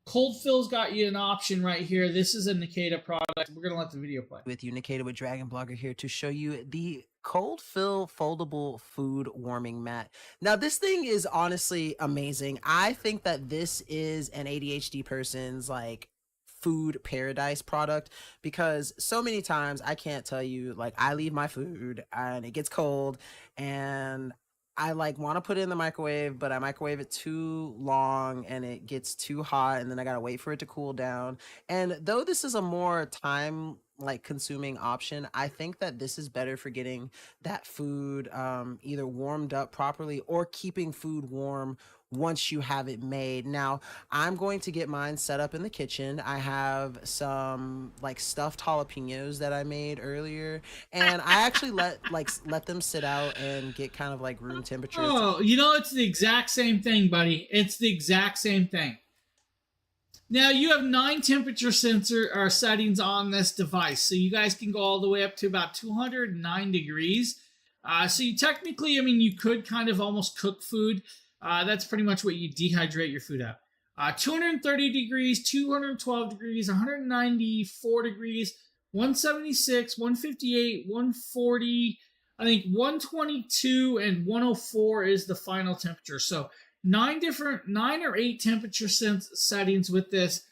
Cold Phil's got you an option right here. This is a Nikita product. We're gonna let the video play. With you, Nikita with Dragon Blogger here to show you the Cold Fill foldable food warming mat. Now, this thing is honestly amazing. I think that this is an ADHD person's like food paradise product, because so many times I can't tell you, like, I leave my food and it gets cold and I like want to put it in the microwave, but I microwave it too long and it gets too hot, and then I gotta wait for it to cool down. And though this is a more time like consuming option, I think that this is better for getting that food either warmed up properly or keeping food warm once you have it made. Now, I'm going to get mine set up in the kitchen. I have some like stuffed jalapenos that I made earlier, and I actually let them sit out and get kind of like room temperature. Oh, you know, it's the exact same thing, buddy. It's the exact same thing. Now, you have 9 temperature sensor or settings on this device, so you guys can go all the way up to about 209 degrees. So you technically, I mean, you could kind of almost cook food. That's pretty much what you dehydrate your food at. 230 degrees, 212 degrees, 194 degrees, 176, 158, 140, I think 122 and 104 is the final temperature. So 9 or 8 temperature settings with this.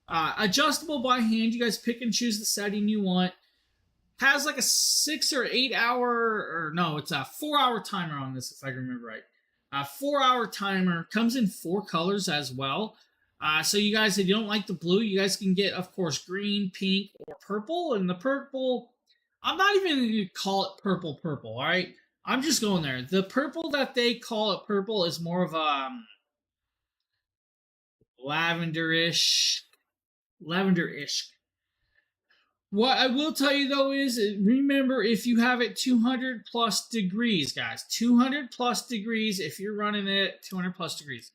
Adjustable by hand. You guys pick and choose the setting you want. Has like a 6 or 8 hour, or no, it's a 4-hour timer on this, if I remember right. A 4-hour timer. Comes in 4 colors as well. So you guys, if you don't like the blue, you guys can get, of course, green, pink, or purple. And the purple, I'm not even going to call it purple, all right? I'm just going there. The purple that they call it purple is more of a lavender-ish. What I will tell you, though, is remember, if you have it 200 plus degrees, guys, 200 plus degrees, if you're running it at 200 plus degrees,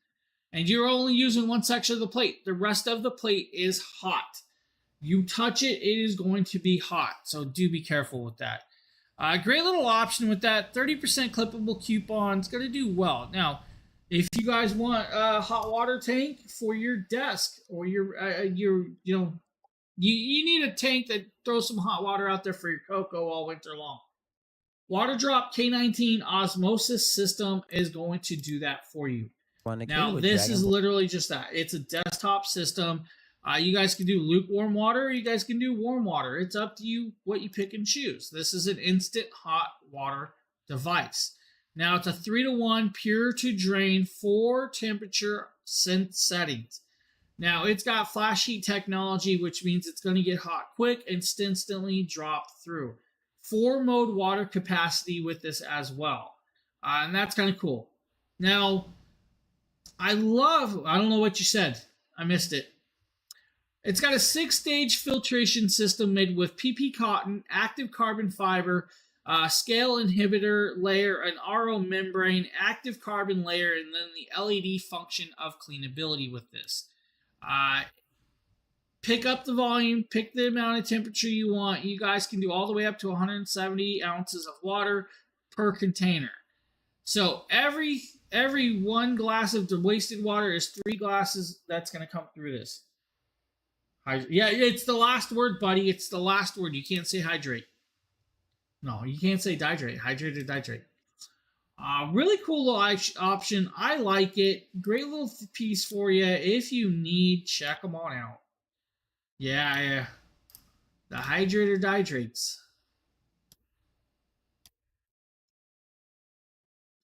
and you're only using one section of the plate, the rest of the plate is hot. You touch it, it is going to be hot. So do be careful with that. Great little option with that. 30% clippable coupon. It's going to do well. Now, if you guys want a hot water tank for your desk or your you need a tank that throws some hot water out there for your cocoa all winter long. Water Drop K19 Osmosis System is going to do that for you. Now, this is literally just that. It's a desktop system. You guys can do lukewarm water, or you guys can do warm water. It's up to you what you pick and choose. This is an instant hot water device. Now it's a 3-to-1 pure to drain 4 temperature settings. Now it's got flash heat technology, which means it's going to get hot quick and instantly drop through. 4-mode water capacity with this as well. And that's kind of cool. Now, I don't know what you said. I missed it. It's got a 6-stage filtration system made with PP cotton, active carbon fiber, scale inhibitor layer, an RO membrane, active carbon layer, and then the LED function of cleanability with this. Pick up the volume, pick the amount of temperature you want. You guys can do all the way up to 170 ounces of water per container. So every 1 glass of the wasted water is 3 glasses that's going to come through this. Yeah, it's the last word, buddy. It's the last word. You can't say hydrate. No, you can't say dihydrate. Hydrate or dihydrate. Really cool little option. I like it. Great little piece for you. If you need, check them on out. Yeah. The hydrator dihydrates.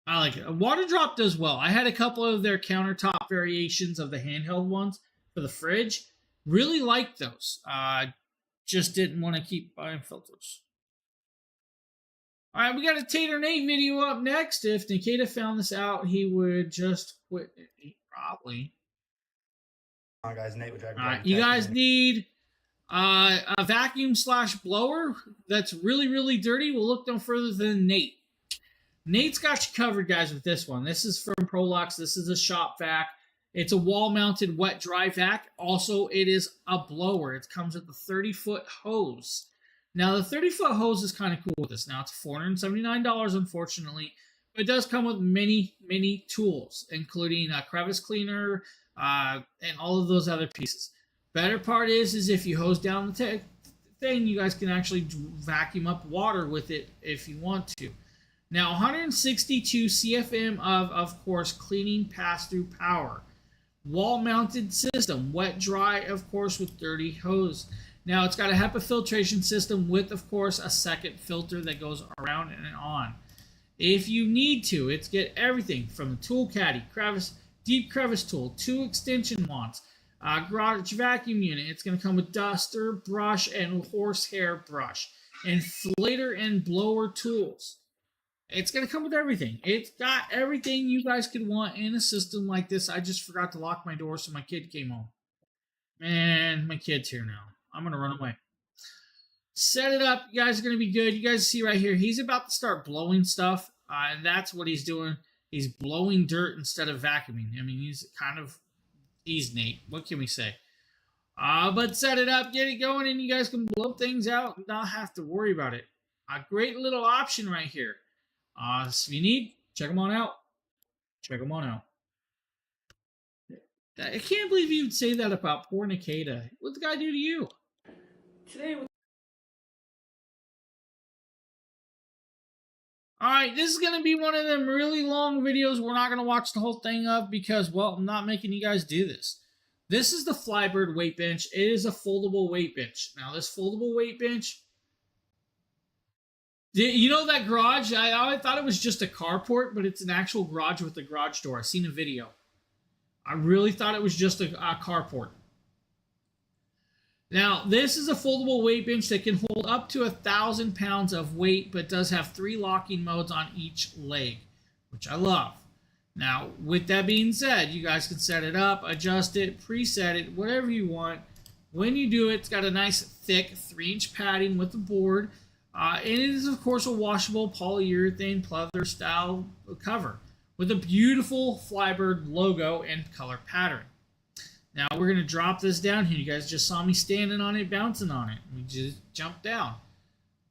I like it. Water Drop does well. I had a couple of their countertop variations of the handheld ones for the fridge. Really liked those. Just didn't want to keep buying filters. All right, we got a Tater Nate video up next. If Nikita found this out, he would just quit. Probably. All right, guys. Nate with Dragon. All right, you guys need a vacuum / blower that's really, really dirty. We'll look no further than Nate. Nate's got you covered, guys, with this one. This is from Prolux. This is a shop vac. It's a wall-mounted wet-dry vac. Also, it is a blower. It comes with a 30-foot hose. Now, the 30-foot hose is kind of cool with this. Now, it's $479, unfortunately, but it does come with many, many tools, including a crevice cleaner and all of those other pieces. Better part is if you hose down the thing, you guys can actually vacuum up water with it if you want to. Now, 162 CFM of course, cleaning pass-through power. Wall-mounted system, wet-dry, of course, with dirty hose. Now, it's got a HEPA filtration system with, of course, a second filter that goes around and on. If you need to, it's get everything from the tool caddy, deep crevice tool, 2 extension wands, garage vacuum unit. It's going to come with duster, brush, and horsehair brush, inflator and blower tools. It's going to come with everything. It's got everything you guys could want in a system like this. I just forgot to lock my door, so my kid came home. And my kid's here now. I'm going to run away. Set it up. You guys are going to be good. You guys see right here, he's about to start blowing stuff. And that's what he's doing. He's blowing dirt instead of vacuuming. I mean, he's Nate. What can we say? But set it up, get it going, and you guys can blow things out and not have to worry about it. A great little option right here. So if you need, check them on out. Check them on out. I can't believe you'd say that about poor Nikita. What'd the guy do to you? Alright, this is going to be one of them really long videos we're not going to watch the whole thing of because, well, I'm not making you guys do this. This is the Flybird weight bench. It is a foldable weight bench. Now, this foldable weight bench, you know that garage? I thought it was just a carport, but it's an actual garage with a garage door. I've seen a video. I really thought it was just a carport. Now, this is a foldable weight bench that can hold up to 1,000 pounds of weight, but does have 3 locking modes on each leg, which I love. Now, with that being said, you guys can set it up, adjust it, preset it, whatever you want. When you do it, it's got a nice thick 3-inch padding with the board. And it is, of course, a washable polyurethane pleather style cover with a beautiful Flybird logo and color pattern. Now we're going to drop this down here. You guys just saw me standing on it, bouncing on it. We just jumped down.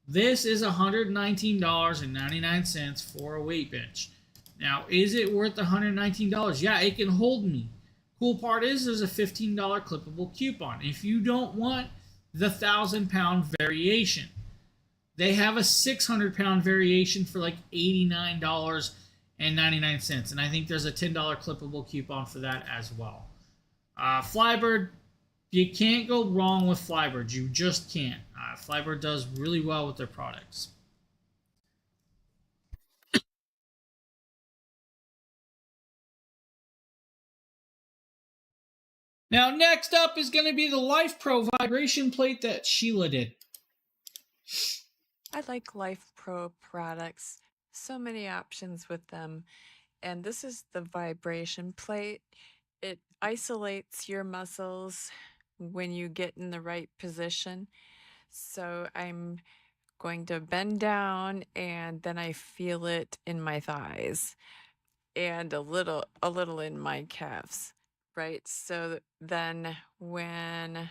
This is $119.99 for a weight bench. Now, is it worth $119? Yeah, it can hold me. Cool part is there's a $15 clippable coupon. If you don't want the 1,000-pound variation, they have a 600-pound variation for like $89.99. And I think there's a $10 clippable coupon for that as well. Flybird, You can't go wrong with Flybird. You just can't. Flybird does really well with their products. Now, next up is going to be the Life Pro vibration plate that Sheila did. I like Life Pro products. So many options with them. And this is the vibration plate. It isolates your muscles when you get in the right position. So I'm going to bend down and then I feel it in my thighs and a little in my calves, right? So then when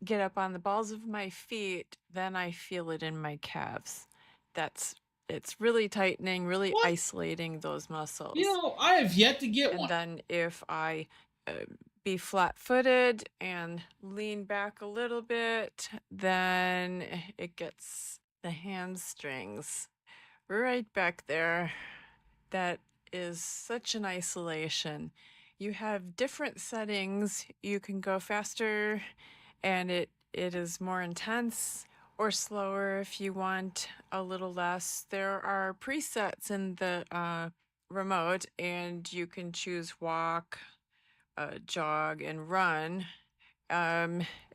get up on the balls of my feet, then I feel it in my calves. It's really tightening, really What? isolating those muscles. You know, I have yet to get And one. then if I be flat-footed and lean back a little bit, then it gets the hamstrings right back there. That is such an isolation. You have different settings. You can go faster and it is more intense, or slower if you want a little less. There are presets in the remote and you can choose walk, jog, and run.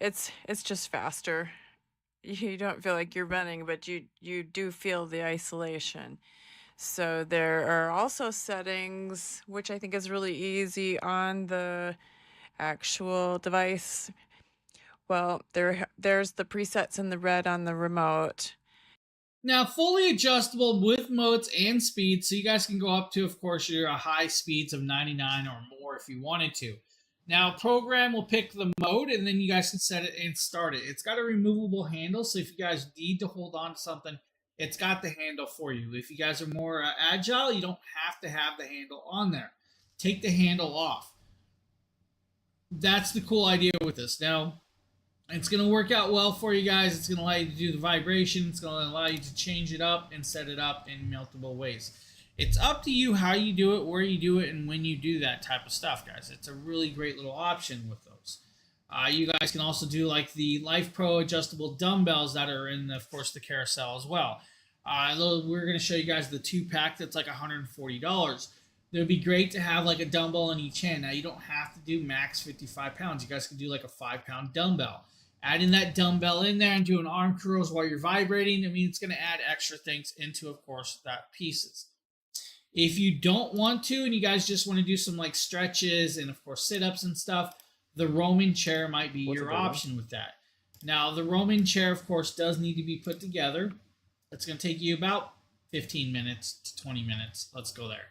It's just faster. You don't feel like you're running, but you do feel the isolation. So there are also settings, which I think is really easy on the actual device. Well, there's the presets in the red on the remote. Now, fully adjustable with modes and speeds, so you guys can go up to, of course, your high speeds of 99 or more if you wanted to. Now, program will pick the mode, and then you guys can set it and start it. It's got a removable handle, so if you guys need to hold on to something, it's got the handle for you. If you guys are more agile, you don't have to have the handle on there. Take the handle off. That's the cool idea with this. Now, it's going to work out well for you guys. It's going to allow you to do the vibration. It's going to allow you to change it up and set it up in multiple ways. It's up to you how you do it, where you do it, and when you do that type of stuff, guys. It's a really great little option with those. You guys can also do like the Life Pro adjustable dumbbells that are in, of course, the carousel as well. We're going to show you guys the 2-pack that's like $140. It would be great to have like a dumbbell in each hand. Now, you don't have to do max 55 pounds. You guys can do like a 5-pound dumbbell. Adding that dumbbell in there and doing arm curls while you're vibrating, I mean, it's going to add extra things into, of course, that pieces. If you don't want to and you guys just want to do some like stretches and, of course, sit-ups and stuff, the roaming chair might be your option with that. Now, the roaming chair, of course, does need to be put together. It's going to take you about 15 minutes to 20 minutes. Let's go there.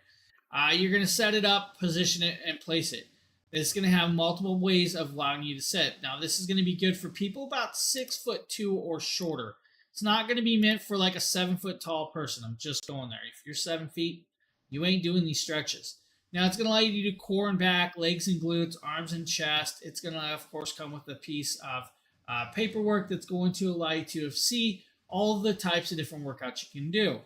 You're going to set it up, position it, and place it. It's going to have multiple ways of allowing you to sit. Now, this is going to be good for people about 6'2" or shorter. It's not going to be meant for like a 7-foot tall person. I'm just going there. If you're 7 feet, you ain't doing these stretches. Now, it's going to allow you to do core and back, legs and glutes, arms and chest. It's going to, of course, come with a piece of paperwork that's going to allow you to see all of the types of different workouts you can do.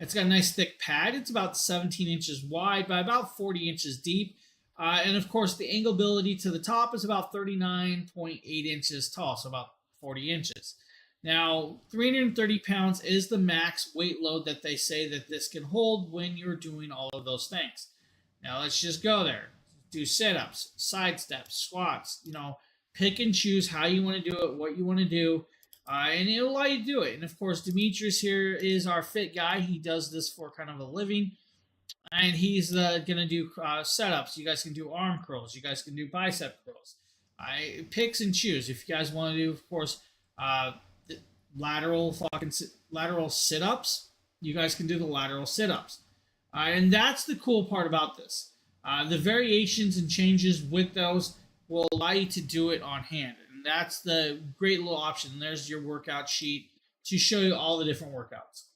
It's got a nice thick pad. It's about 17 inches wide by about 40 inches deep. And of course, the anglability to the top is about 39.8 inches tall, so about 40 inches. Now, 330 pounds is the max weight load that they say that this can hold when you're doing all of those things. Now, let's just go there. Do sit-ups, side steps, squats, pick and choose how you want to do it, what you want to do, and it'll allow you to do it. And of course, Demetrius here is our fit guy. He does this for kind of a living. And he's going to do setups. You guys can do arm curls. You guys can do bicep curls. Picks and choose. If you guys want to do, of course, lateral sit-ups, you guys can do the lateral sit-ups. And that's the cool part about this. The variations and changes with those will allow you to do it on hand. And that's the great little option. And there's your workout sheet to show you all the different workouts.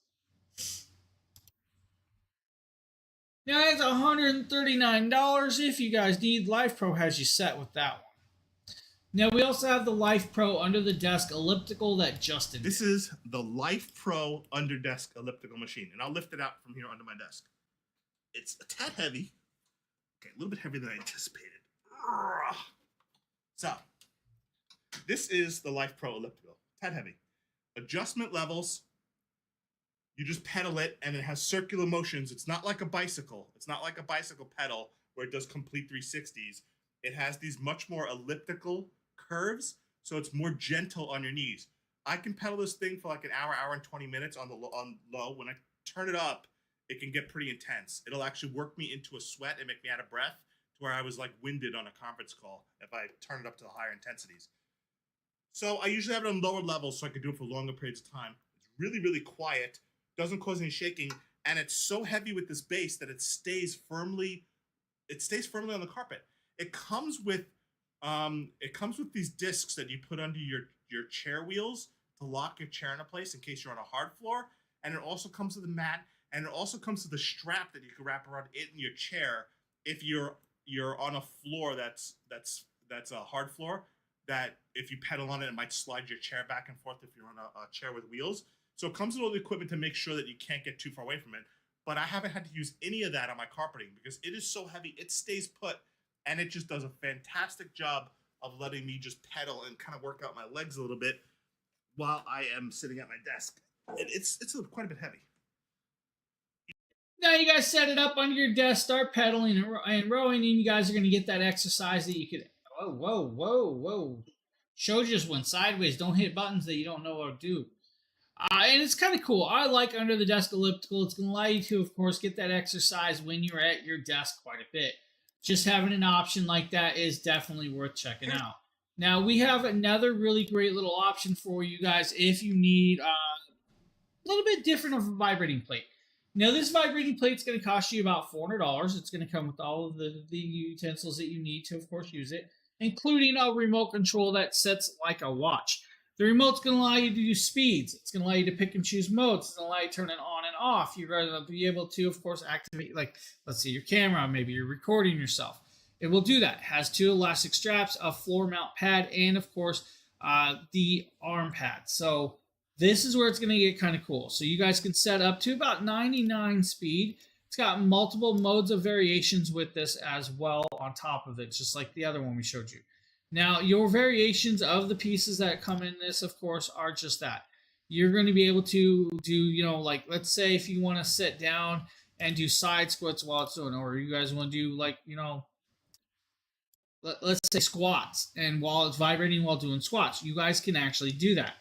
Now, it's $139 if you guys need. Life Pro has you set with that one. Now, we also have the Life Pro under the desk elliptical that Justin This is the Life Pro under desk elliptical machine, and I'll lift it out from here under my desk. It's a tad heavy. Okay, a little bit heavier than I anticipated. So, This is the Life Pro elliptical. Tad heavy. Adjustment levels. You just pedal it, and it has circular motions. It's not like a bicycle. It's not like a bicycle pedal where it does complete 360s. It has these much more elliptical curves, so it's more gentle on your knees. I can pedal this thing for like an hour and 20 minutes on low. When I turn it up, it can get pretty intense. It'll actually work me into a sweat and make me out of breath to where I was like winded on a conference call if I turn it up to the higher intensities. So I usually have it on lower levels so I can do it for longer periods of time. It's really, really quiet, doesn't cause any shaking, and it's so heavy with this bass that it stays firmly on the carpet. It comes with these discs that you put under your chair wheels to lock your chair into place in case you're on a hard floor, and it also comes with a mat, and it also comes with a strap that you can wrap around it in your chair if you're on a floor that's a hard floor, that if you pedal on it, it might slide your chair back and forth if you're on a chair with wheels. So it comes with all the equipment to make sure that you can't get too far away from it. But I haven't had to use any of that on my carpeting because it is so heavy. It stays put, and it just does a fantastic job of letting me just pedal and kind of work out my legs a little bit while I am sitting at my desk. It's quite a bit heavy. Now you guys set it up under your desk, start pedaling and rowing, and you guys are going to get that exercise that you could... Whoa. Show just went sideways. Don't hit buttons that you don't know what to do. And it's kind of cool. I like under the desk elliptical. It's going to allow you to, of course, get that exercise when you're at your desk quite a bit. Just having an option like that is definitely worth checking out. Now, we have another really great little option for you guys if you need a little bit different of a vibrating plate. Now, this vibrating plate is going to cost you about $400. It's going to come with all of the utensils that you need to, of course, use it, including a remote control that sets like a watch. The remote's going to allow you to do speeds. It's going to allow you to pick and choose modes. It's going to allow you to turn it on and off. You're going to be able to, of course, activate, like, let's see, your camera. Maybe you're recording yourself. It will do that. It has 2 elastic straps, a floor mount pad, and, of course, the arm pad. So this is where it's going to get kind of cool. So you guys can set up to about 99 speed. It's got multiple modes of variations with this as well on top of it, just like the other one we showed you. Now, your variations of the pieces that come in this, of course, are just that. You're going to be able to do, like, let's say if you want to sit down and do side squats while it's doing, or you guys want to do, like, let's say squats, and while it's vibrating while doing squats, you guys can actually do that.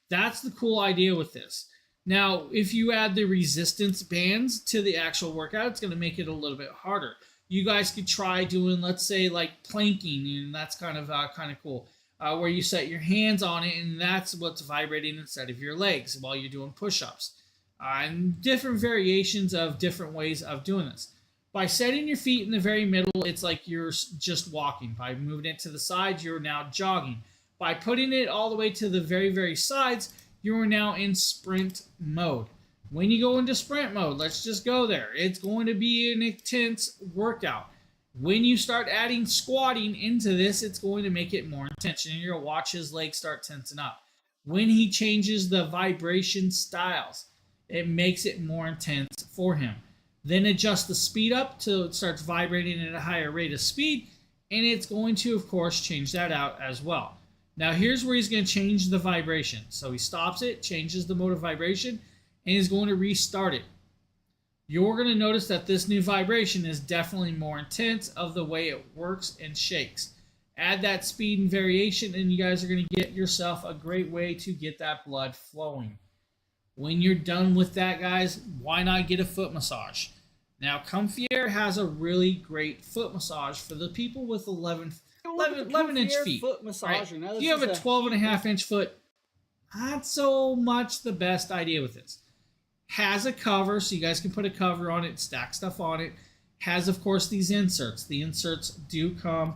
That's the cool idea with this. Now, if you add the resistance bands to the actual workout, it's going to make it a little bit harder. You guys could try doing, let's say, like planking, and that's kind of cool, where you set your hands on it, and that's what's vibrating instead of your legs while you're doing push-ups. And different variations of different ways of doing this. By setting your feet in the very middle, it's like you're just walking. By moving it to the sides, you're now jogging. By putting it all the way to the very, very sides, you are now in sprint mode. When you go into sprint mode, let's just go there. It's going to be an intense workout. When you start adding squatting into this, it's going to make it more intense. And you're going to watch his legs start tensing up. When he changes the vibration styles, it makes it more intense for him. Then adjust the speed up till it starts vibrating at a higher rate of speed. And it's going to, of course, change that out as well. Now, here's where he's going to change the vibration. So he stops it, changes the mode of vibration, and he's going to restart it. You're going to notice that this new vibration is definitely more intense of the way it works and shakes. Add that speed and variation, and you guys are going to get yourself a great way to get that blood flowing. When you're done with that, guys, why not get a foot massage? Now, Comfy Air has a really great foot massage for the people with 11-inch feet. Foot massager. Right? If you have a 12.5-inch foot, not so much the best idea with this. Has a cover, so you guys can put a cover on it, stack stuff on it. Has, of course, these inserts. The inserts do come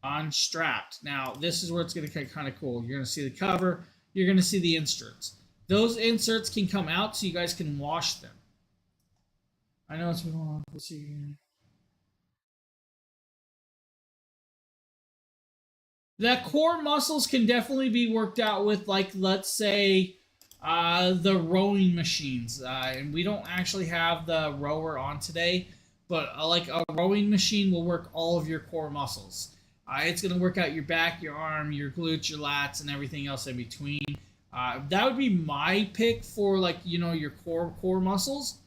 unstrapped. Now, this is where it's going to get kind of cool. You're going to see the cover. You're going to see the inserts. Those inserts can come out so you guys can wash them. I know it's been long. Let's see here. The core muscles can definitely be worked out with, like, let's say, the rowing machines. And we don't actually have the rower on today, but like a rowing machine will work all of your core muscles. It's going to work out your back, your arm, your glutes, your lats, and everything else in between. That would be my pick for like your core muscles.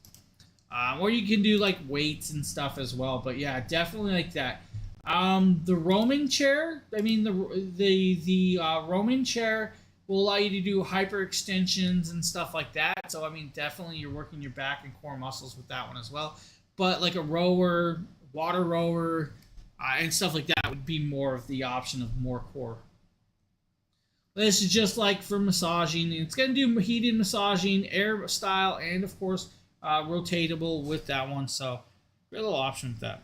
Or you can do like weights and stuff as well. But yeah, definitely like that. The roaming chair. I mean the roaming chair will allow you to do hyperextensions and stuff like that. So I mean, definitely you're working your back and core muscles with that one as well. But like a rower, water rower, and stuff like that would be more of the option of more core. This is just like for massaging. It's going to do heated massaging, air style, and of course rotatable with that one. So a little option with that.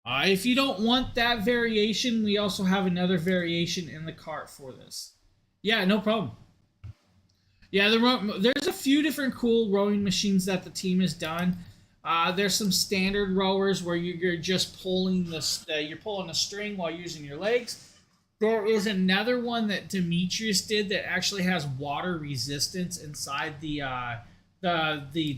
If you don't want that variation, we also have another variation in the cart for this. Yeah, no problem. Yeah, there's a few different cool rowing machines that the team has done. There's some standard rowers where you're just pulling you're pulling a string while using your legs. There is another one that Demetrius did that actually has water resistance inside the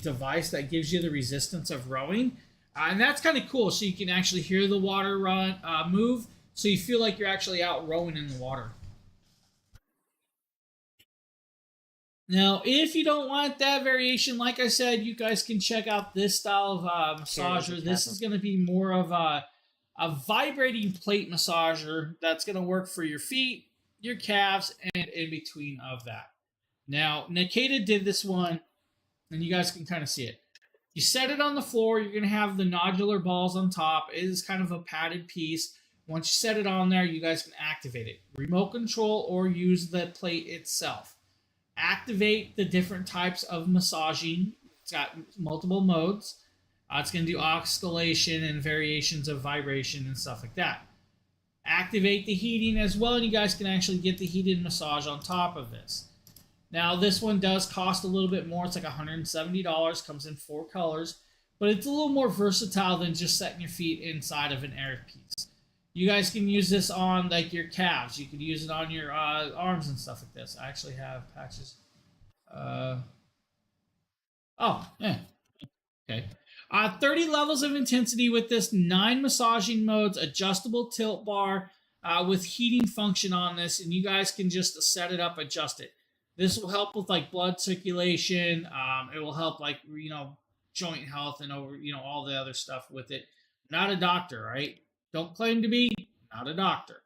device that gives you the resistance of rowing. And that's kind of cool, so you can actually hear the water move, so you feel like you're actually out rowing in the water. Now, if you don't want that variation, like I said, you guys can check out this style of massager. This is going to be more of a vibrating plate massager that's going to work for your feet, your calves, and in between of that. Now, Nikita did this one, and you guys can kind of see it. You set it on the floor, you're going to have the nodular balls on top. It is kind of a padded piece. Once you set it on there, you guys can activate it. Remote control or use the plate itself. Activate the different types of massaging. It's got multiple modes. It's going to do oscillation and variations of vibration and stuff like that. Activate the heating as well, and you guys can actually get the heated massage on top of this. Now, this one does cost a little bit more. It's like $170. Comes in 4 colors. But it's a little more versatile than just setting your feet inside of an air piece. You guys can use this on like your calves. You can use it on your arms and stuff like this. I actually have patches. Okay. 30 levels of intensity with this, 9 massaging modes, adjustable tilt bar with heating function on this, and you guys can just set it up, adjust it. This will help with like blood circulation. It will help like joint health and all the other stuff with it. Not a doctor, right? Don't claim to be. Not a doctor.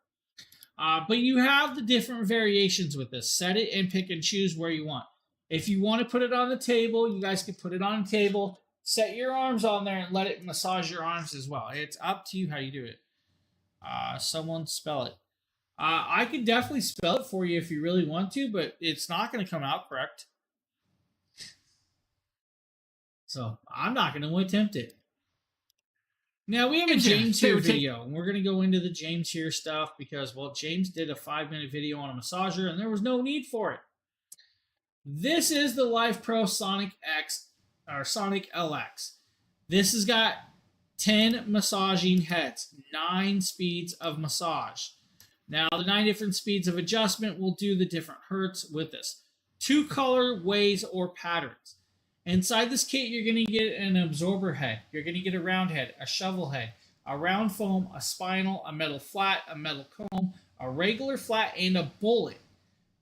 But you have the different variations with this. Set it and pick and choose where you want. If you want to put it on the table, you guys can put it on the table. Set your arms on there and let it massage your arms as well. It's up to you how you do it. Someone spell it. I could definitely spell it for you if you really want to, but it's not going to come out correct. So I'm not going to attempt it. Now we have a James here video, and we're going to go into the James here stuff because, well, James did a 5-minute video on a massager, and there was no need for it. This is the Life Pro Sonic X or Sonic LX. This has got 10 massaging heads, 9 speeds of massage. Now, the 9 different speeds of adjustment will do the different hertz with this. 2 color ways or patterns. Inside this kit, you're going to get an absorber head. You're going to get a round head, a shovel head, a round foam, a spinal, a metal flat, a metal comb, a regular flat, and a bullet.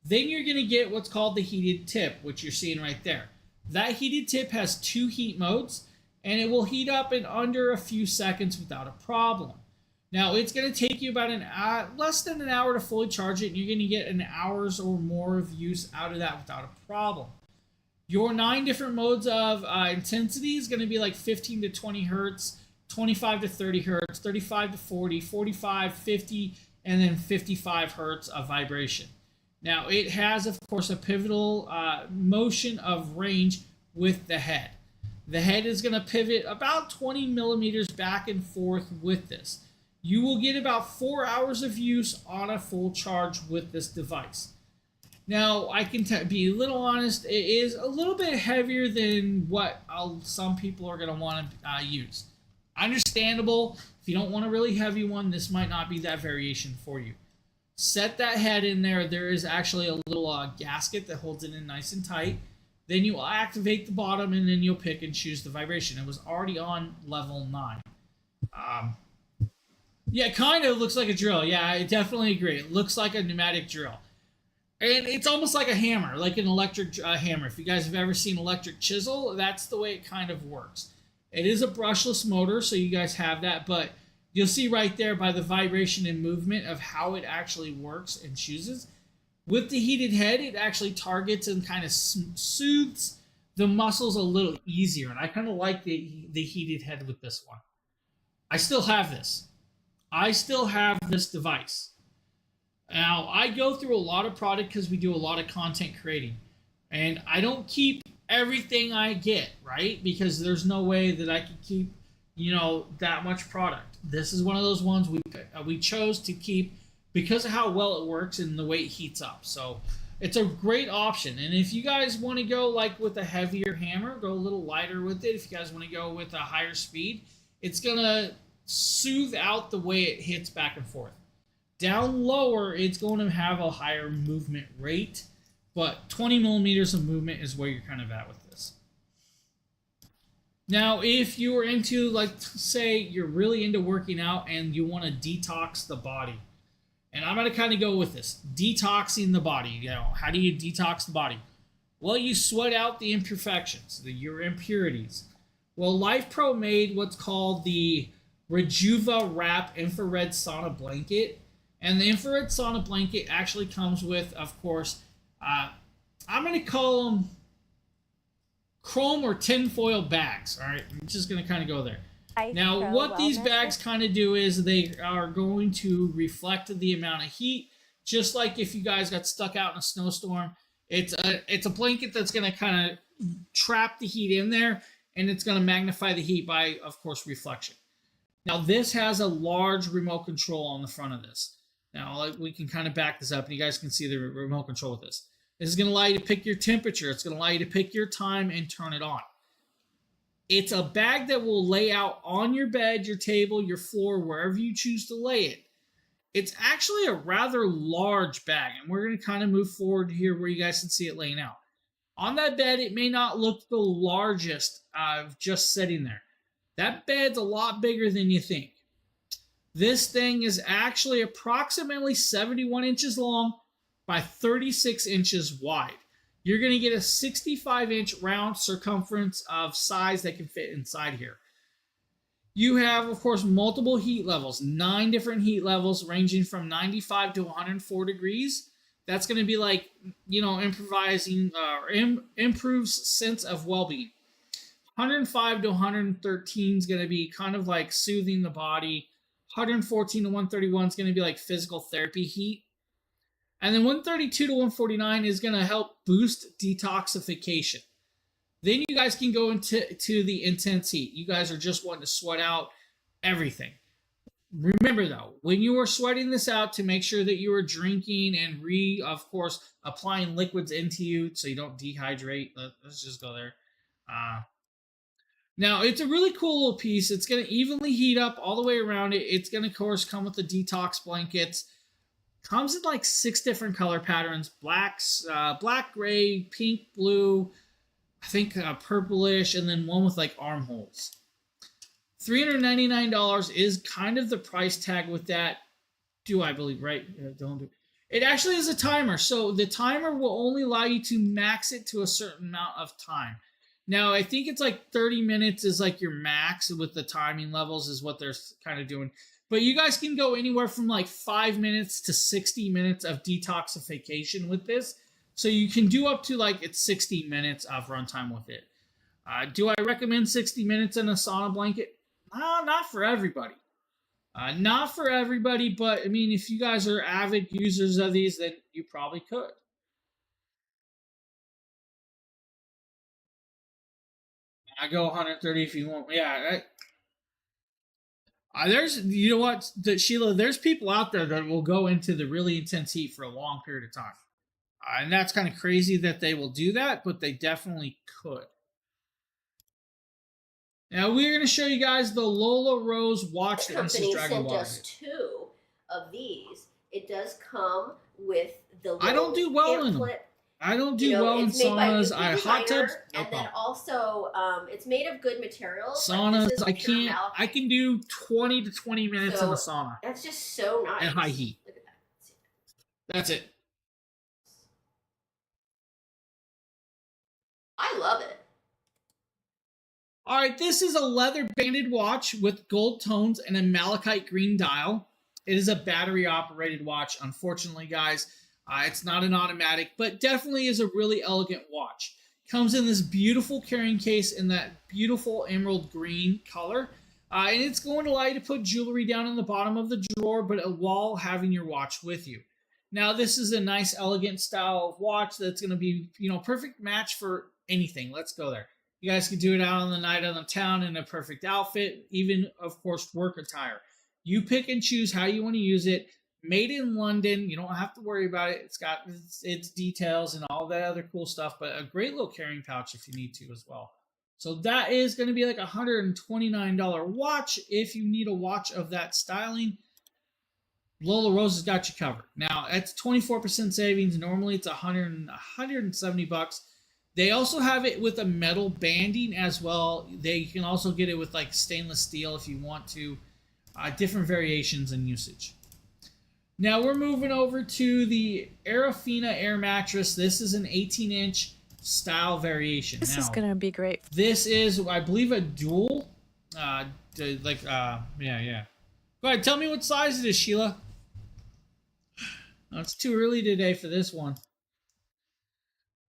Then you're going to get what's called the heated tip, which you're seeing right there. That heated tip has 2 heat modes, and it will heat up in under a few seconds without a problem. Now, it's going to take you about less than an hour to fully charge it, and you're going to get an hour's or more of use out of that without a problem. Your 9 different modes of intensity is going to be like 15 to 20 hertz, 25 to 30 hertz, 35 to 40, 45, 50, and then 55 hertz of vibration. Now, it has, of course, a pivotal motion of range with the head. The head is going to pivot about 20 millimeters back and forth with this. You will get about 4 hours of use on a full charge with this device. Now, I can be a little honest, it is a little bit heavier than what some people are going to want to use. Understandable. If you don't want a really heavy one, this might not be that variation for you. Set that head in there. There is actually a little gasket that holds it in nice and tight. Then you will activate the bottom, and then you'll pick and choose the vibration. It was already on level 9. Yeah, it kind of looks like a drill. Yeah, I definitely agree. It looks like a pneumatic drill. And it's almost like a hammer, like an electric hammer. If you guys have ever seen electric chisel, that's the way it kind of works. It is a brushless motor, so you guys have that, but you'll see right there by the vibration and movement of how it actually works and chooses. With the heated head, it actually targets and kind of soothes the muscles a little easier, and I kind of like the heated head with this one. I still have this. I still have this device. Now, I go through a lot of product because we do a lot of content creating. And I don't keep everything I get, right? Because there's no way that I can keep, that much product. This is one of those ones we chose to keep because of how well it works and the way it heats up. So it's a great option. And if you guys want to go like with a heavier hammer, go a little lighter with it. If you guys want to go with a higher speed, it's going to soothe out the way it hits back and forth. Down lower, it's going to have a higher movement rate, but 20 millimeters of movement is where you're kind of at with this. Now, if you are into, like, say you're really into working out and you want to detox the body, and I'm going to kind of go with this, detoxing the body. How do you detox the body? Well, you sweat out the imperfections, your impurities. Well, LifePro made what's called the Rejuva Wrap Infrared Sauna Blanket. And the infrared sauna blanket actually comes with, of course, I'm going to call them chrome or tinfoil bags. All right, I'm just going to kind of go there. Now, what these bags kind of do is they are going to reflect the amount of heat, just like if you guys got stuck out in a snowstorm. It's a blanket that's going to kind of trap the heat in there, and it's going to magnify the heat by, of course, reflection. Now, this has a large remote control on the front of this. Now, we can kind of back this up, and you guys can see the remote control with this. This is going to allow you to pick your temperature. It's going to allow you to pick your time and turn it on. It's a bag that will lay out on your bed, your table, your floor, wherever you choose to lay it. It's actually a rather large bag, and we're going to kind of move forward here where you guys can see it laying out. On that bed, it may not look the largest just sitting there. That bed's a lot bigger than you think. This thing is actually approximately 71 inches long by 36 inches wide. You're going to get a 65-inch round circumference of size that can fit inside here. You have, of course, multiple heat levels, 9 different heat levels ranging from 95 to 104 degrees. That's going to be like, improvising improves sense of well-being. 105 to 113 is going to be kind of like soothing the body. 114 to 131 is going to be like physical therapy heat. And then 132 to 149 is going to help boost detoxification. Then you guys can go into the intense heat. You guys are just wanting to sweat out everything. Remember, though, when you are sweating this out, to make sure that you are drinking and of course, applying liquids into you so you don't dehydrate. Let's just go there. Now, it's a really cool little piece. It's going to evenly heat up all the way around it. It's going to, of course, come with the detox blankets. Comes in like 6 different color patterns. Black, gray, pink, blue, I think purplish, and then one with like armholes. $399 is kind of the price tag with that. Do I believe, right? Don't do. It actually is a timer. So the timer will only allow you to max it to a certain amount of time. Now, I think it's like 30 minutes is like your max with the timing levels is what they're kind of doing. But you guys can go anywhere from like 5 minutes to 60 minutes of detoxification with this. So you can do up to like it's 60 minutes of runtime with it. Do I recommend 60 minutes in a sauna blanket? Not for everybody. Not for everybody, but I mean, if you guys are avid users of these, then you probably could. I go 130 if you want. Yeah. There's, you know what, Sheila, there's people out there that will go into the really intense heat for a long period of time. And that's kind of crazy that they will do that, but they definitely could. Now we're going to show you guys the Lola Rose watch that Mrs. Dragon sent Water us did. 2 of these. It does come with the I don't do well in them. I don't do You know, well in it's made by a saunas. I beauty hot tubs. designer, No and then problem. also it's made of good materials. Like, Saunas, this is I pure can't. I malachite. can do 20 to 20 minutes in So a sauna that's just so nice. at high heat. Look at that. That's it. I love it. All right, this is a leather banded watch with gold tones and a malachite green dial. It is a battery operated watch. Unfortunately, guys, it's not an automatic, but definitely is a really elegant watch. Comes in this beautiful carrying case in that beautiful emerald green color. And it's going to allow you to put jewelry down in the bottom of the drawer, but while having your watch with you. Now, this is a nice, elegant style of watch that's going to be, perfect match for anything. Let's go there. You guys can do it out on the night on the town in a perfect outfit, even, of course, work attire. You pick and choose how you want to use it. Made in London. You don't have to worry about it. It's got its details and all that other cool stuff, but a great little carrying pouch if you need to as well. So that is going to be like a $129 watch if you need a watch of that styling. Lola Rose has got you covered. Now, that's 24% savings. Normally, it's $170. They also have it with a metal banding as well. You can also get it with like stainless steel if you want to. Different variations in usage. Now we're moving over to the Arafina Air Mattress. This is an 18-inch style variation. This now, is gonna be great. This is, I believe, a dual. Yeah. Go ahead, tell me what size it is, Sheila. No, it's too early today for this one.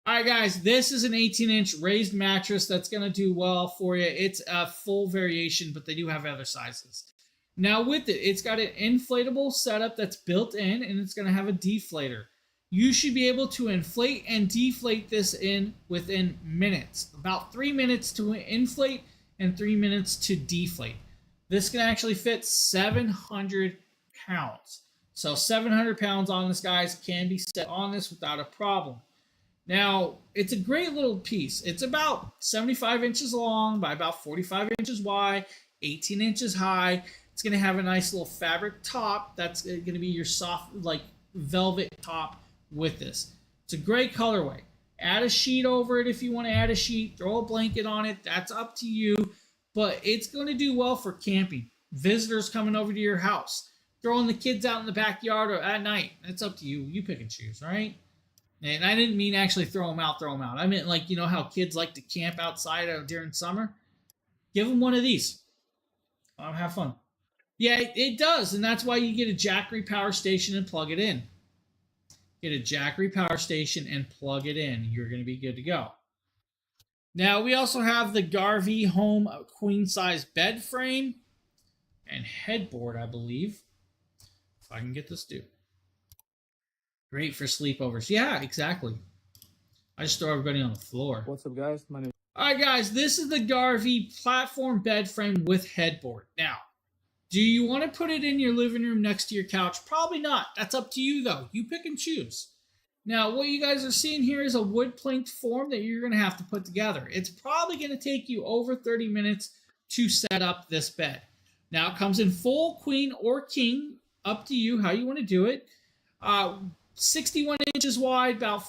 All right, guys, this is an 18-inch raised mattress that's going to do well for you. It's a full variation, but they do have other sizes. Now, with it, it's got an inflatable setup that's built in, and it's going to have a deflator. You should be able to inflate and deflate this within minutes. About 3 minutes to inflate and 3 minutes to deflate. This can actually fit 700 pounds. So 700 pounds on this, guys, can be set on this without a problem. Now, it's a great little piece. It's about 75 inches long by about 45 inches wide, 18 inches high. It's going to have a nice little fabric top. That's going to be your soft, like, velvet top with this. It's a great colorway. Add a sheet over it if you want to add a sheet. Throw a blanket on it. That's up to you. But it's going to do well for camping. Visitors coming over to your house. Throwing the kids out in the backyard or at night. It's up to you. You pick and choose, all right? And I didn't mean actually throw them out. I meant, like, you know how kids like to camp outside during summer? Give them one of these. Have fun. Yeah, it does. And that's why you get a Jackery power station and plug it in. Get a Jackery power station and plug it in. You're going to be good to go. Now, we also have the Garvey Home queen size bed frame and headboard, I believe. If I can get this to. Great for sleepovers. Yeah, exactly. I just throw everybody on the floor. What's up, guys? My name. All right, guys. This is the Garvey platform bed frame with headboard. Now, do you want to put it in your living room next to your couch? Probably not. That's up to you, though. You pick and choose. Now, what you guys are seeing here is a wood planked form that you're going to have to put together. It's probably going to take you over 30 minutes to set up this bed. Now, it comes in full queen or king. Up to you how you want to do it. 61 inches wide, I'm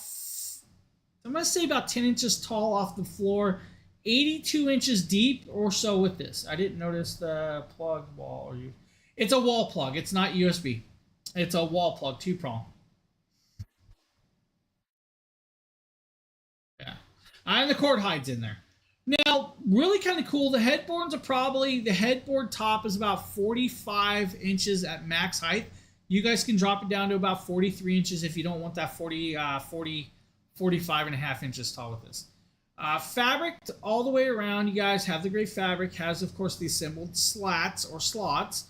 going to say about 10 inches tall off the floor, 82 inches deep or so with this. I didn't notice the plug wall. It's a wall plug. It's not USB. It's a wall plug, 2-prong. Yeah. And the cord hides in there. Now, really kind of cool. The headboard top is about 45 inches at max height. You guys can drop it down to about 43 inches if you don't want that 45 and a half inches tall with this. Fabric all the way around. You guys have the great fabric. Has, of course, these assembled slats or slots.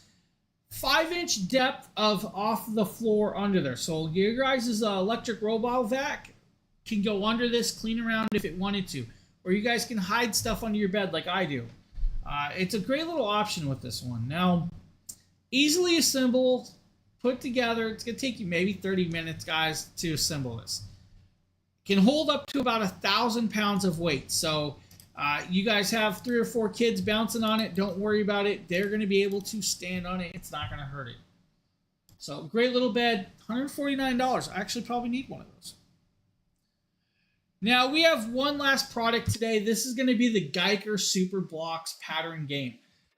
5-inch depth of off the floor under there. So your guys' electric robot vac can go under this, clean around if it wanted to. Or you guys can hide stuff under your bed like I do. It's a great little option with this one. Now, easily assembled. Put together. It's going to take you maybe 30 minutes, guys, to assemble this. Can hold up to about 1,000 pounds of weight. So you guys have 3 or 4 kids bouncing on it. Don't worry about it. They're going to be able to stand on it. It's not going to hurt it. So great little bed. $149. I actually probably need one of those. Now we have one last product today. This is going to be the Geiger Super Blocks pattern game.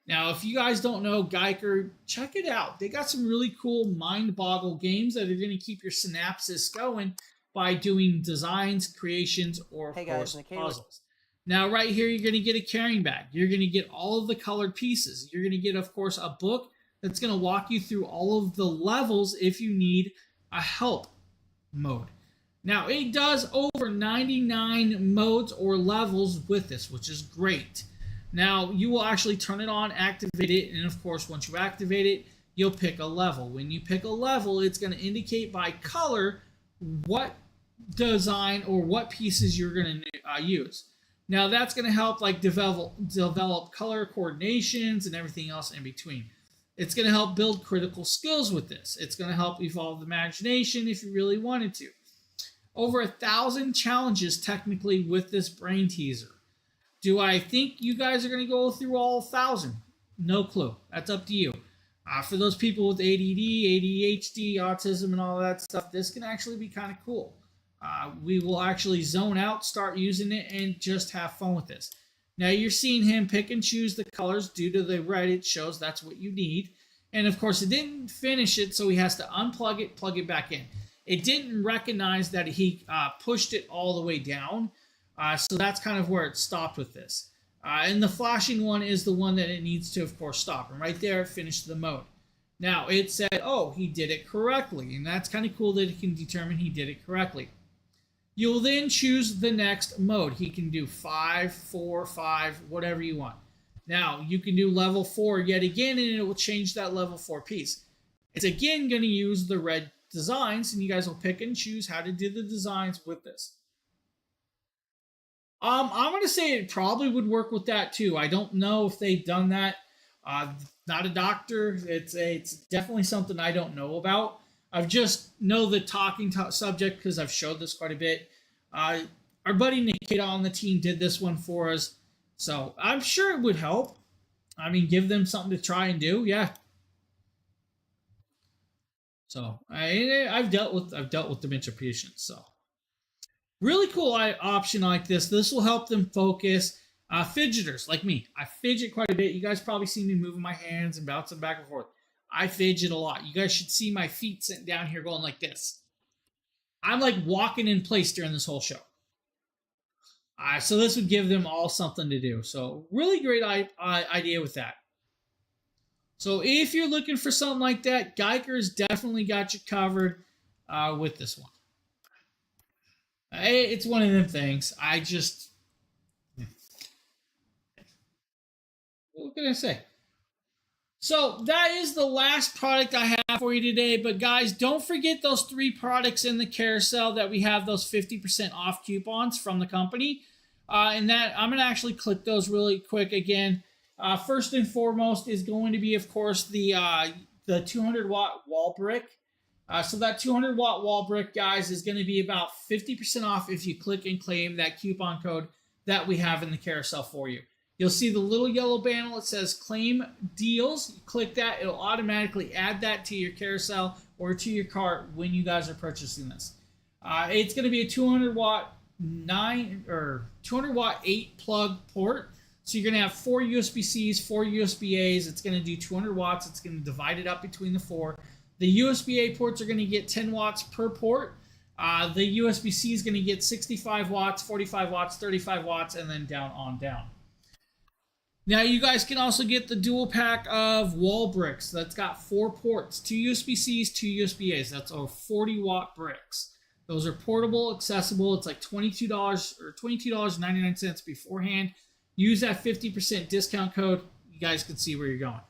Now, if you guys don't know Geiger, check it out. They got some really cool mind-boggle games that are going to keep your synapses going by doing designs, creations, or, of course, puzzles. Now, right here, you're going to get a carrying bag. You're going to get all of the colored pieces. You're going to get, of course, a book that's going to walk you through all of the levels if you need a help mode. Now, it does over 99 modes or levels with this, which is great. Now, you will actually turn it on, activate it, and of course, once you activate it, you'll pick a level. When you pick a level, it's going to indicate by color what design or what pieces you're going to use. Now, that's going to help like develop color coordinations and everything else in between. It's going to help build critical skills with this. It's going to help evolve the imagination if you really wanted to. Over 1,000 challenges technically with this brain teaser. Do I think you guys are going to go through all 1,000? No clue. That's up to you. For those people with ADD, ADHD, autism, and all that stuff, this can actually be kind of cool. We will actually zone out, start using it, and just have fun with this. Now, you're seeing him pick and choose the colors due to the red. It shows that's what you need. And, of course, it didn't finish it, so he has to unplug it, plug it back in. It didn't recognize that he pushed it all the way down. So that's kind of where it stopped with this. And the flashing one is the one that it needs to, of course, stop. And right there, it finished the mode. Now, it said, oh, he did it correctly. And that's kind of cool that it can determine he did it correctly. You'll then choose the next mode. He can do 5, 4, 5, whatever you want. Now, you can do level 4 yet again, and it will change that level 4 piece. It's again going to use the red designs, and you guys will pick and choose how to do the designs with this. I'm going to say it probably would work with that too. I don't know if they've done that. Not a doctor. It's definitely something I don't know about. I just know the talking subject because I've showed this quite a bit. Our buddy Nikita on the team did this one for us, so I'm sure it would help. I mean, give them something to try and do. Yeah. So I've dealt with dementia patients, so. Really cool option like this. This will help them focus. Fidgeters like me. I fidget quite a bit. You guys probably see me moving my hands and bouncing back and forth. I fidget a lot. You guys should see my feet sitting down here going like this. I'm like walking in place during this whole show. So this would give them all something to do. So really great idea with that. So if you're looking for something like that, Geiger's definitely got you covered with this one. It's one of them things. What can I say? So that is the last product I have for you today. But guys, don't forget those 3 products in the carousel that we have those 50% off coupons from the company. And that I'm going to actually click those really quick again. First and foremost is going to be, of course, the 200-watt wall brick. So that 200-watt wall brick, guys, is going to be about 50% off if you click and claim that coupon code that we have in the carousel for you. You'll see the little yellow banner. It says claim deals. You click that. It'll automatically add that to your carousel or to your cart when you guys are purchasing this. It's going to be a 200-watt 8 plug port. So you're going to have 4 USB-Cs, 4 USB-As. It's going to do 200 watts. It's going to divide it up between the 4. The USB-A ports are going to get 10 watts per port. The USB-C is going to get 65 watts, 45 watts, 35 watts, and then down on down. Now, you guys can also get the dual pack of wall bricks. That's got 4 ports, 2 USB-Cs, 2 USB-As. That's over 40-watt bricks. Those are portable, accessible. It's like $22 or $22.99 beforehand. Use that 50% discount code. You guys can see where you're going.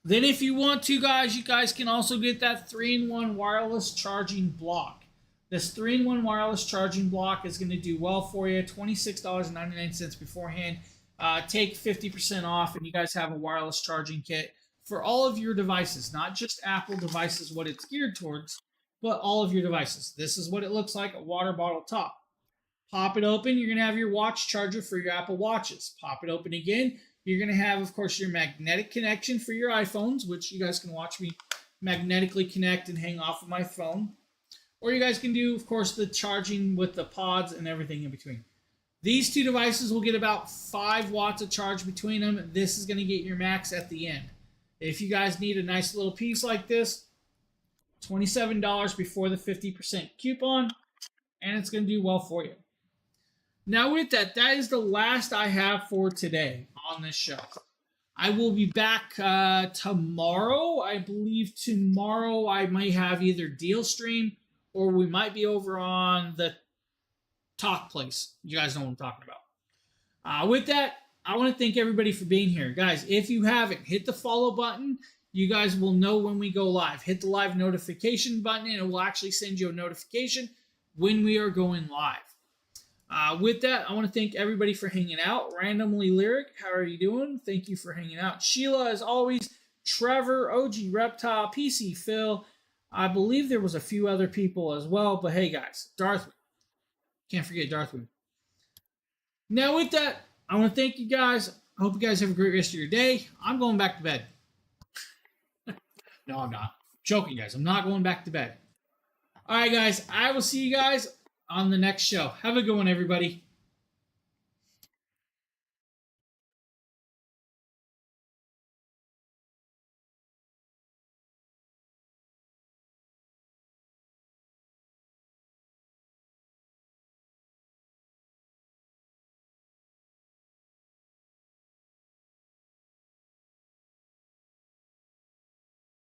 Then if you want to, guys, you guys can also get that 3-in-1 wireless charging block. This 3-in-1 wireless charging block is going to do well for you. $26.99 beforehand. Take 50% off, and you guys have a wireless charging kit for all of your devices, not just Apple devices, what it's geared towards, but all of your devices. This is what it looks like, a water bottle top. Pop it open, you're going to have your watch charger for your Apple Watches. Pop it open again. You're going to have, of course, your magnetic connection for your iPhones, which you guys can watch me magnetically connect and hang off of my phone. or you guys can do, of course, the charging with the pods and everything in between. These two devices will get about 5 watts of charge between them. This is going to get your max at the end. If you guys need a nice little piece like this, $27 before the 50% coupon, and it's going to do well for you. Now with that, that is the last I have for today on this show. I will be back tomorrow. I believe tomorrow I might have either Deal Stream or we might be over on the Talk Place. You guys know what I'm talking about. With that, I want to thank everybody for being here. Guys, if you haven't, hit the follow button. You guys will know when we go live. Hit the live notification button and it will actually send you a notification when we are going live. With that, I want to thank everybody for hanging out. Randomly Lyric, how are you doing? Thank you for hanging out. Sheila, as always. Trevor, OG Reptile, PC Phil. I believe there was a few other people as well, but hey guys, Darth. Can't forget Darthwood. Now with that, I want to thank you guys. I hope you guys have a great rest of your day. I'm going back to bed. No, I'm not. I'm joking, guys. I'm not going back to bed. All right, guys. I will see you guys on the next show. Have a good one, everybody.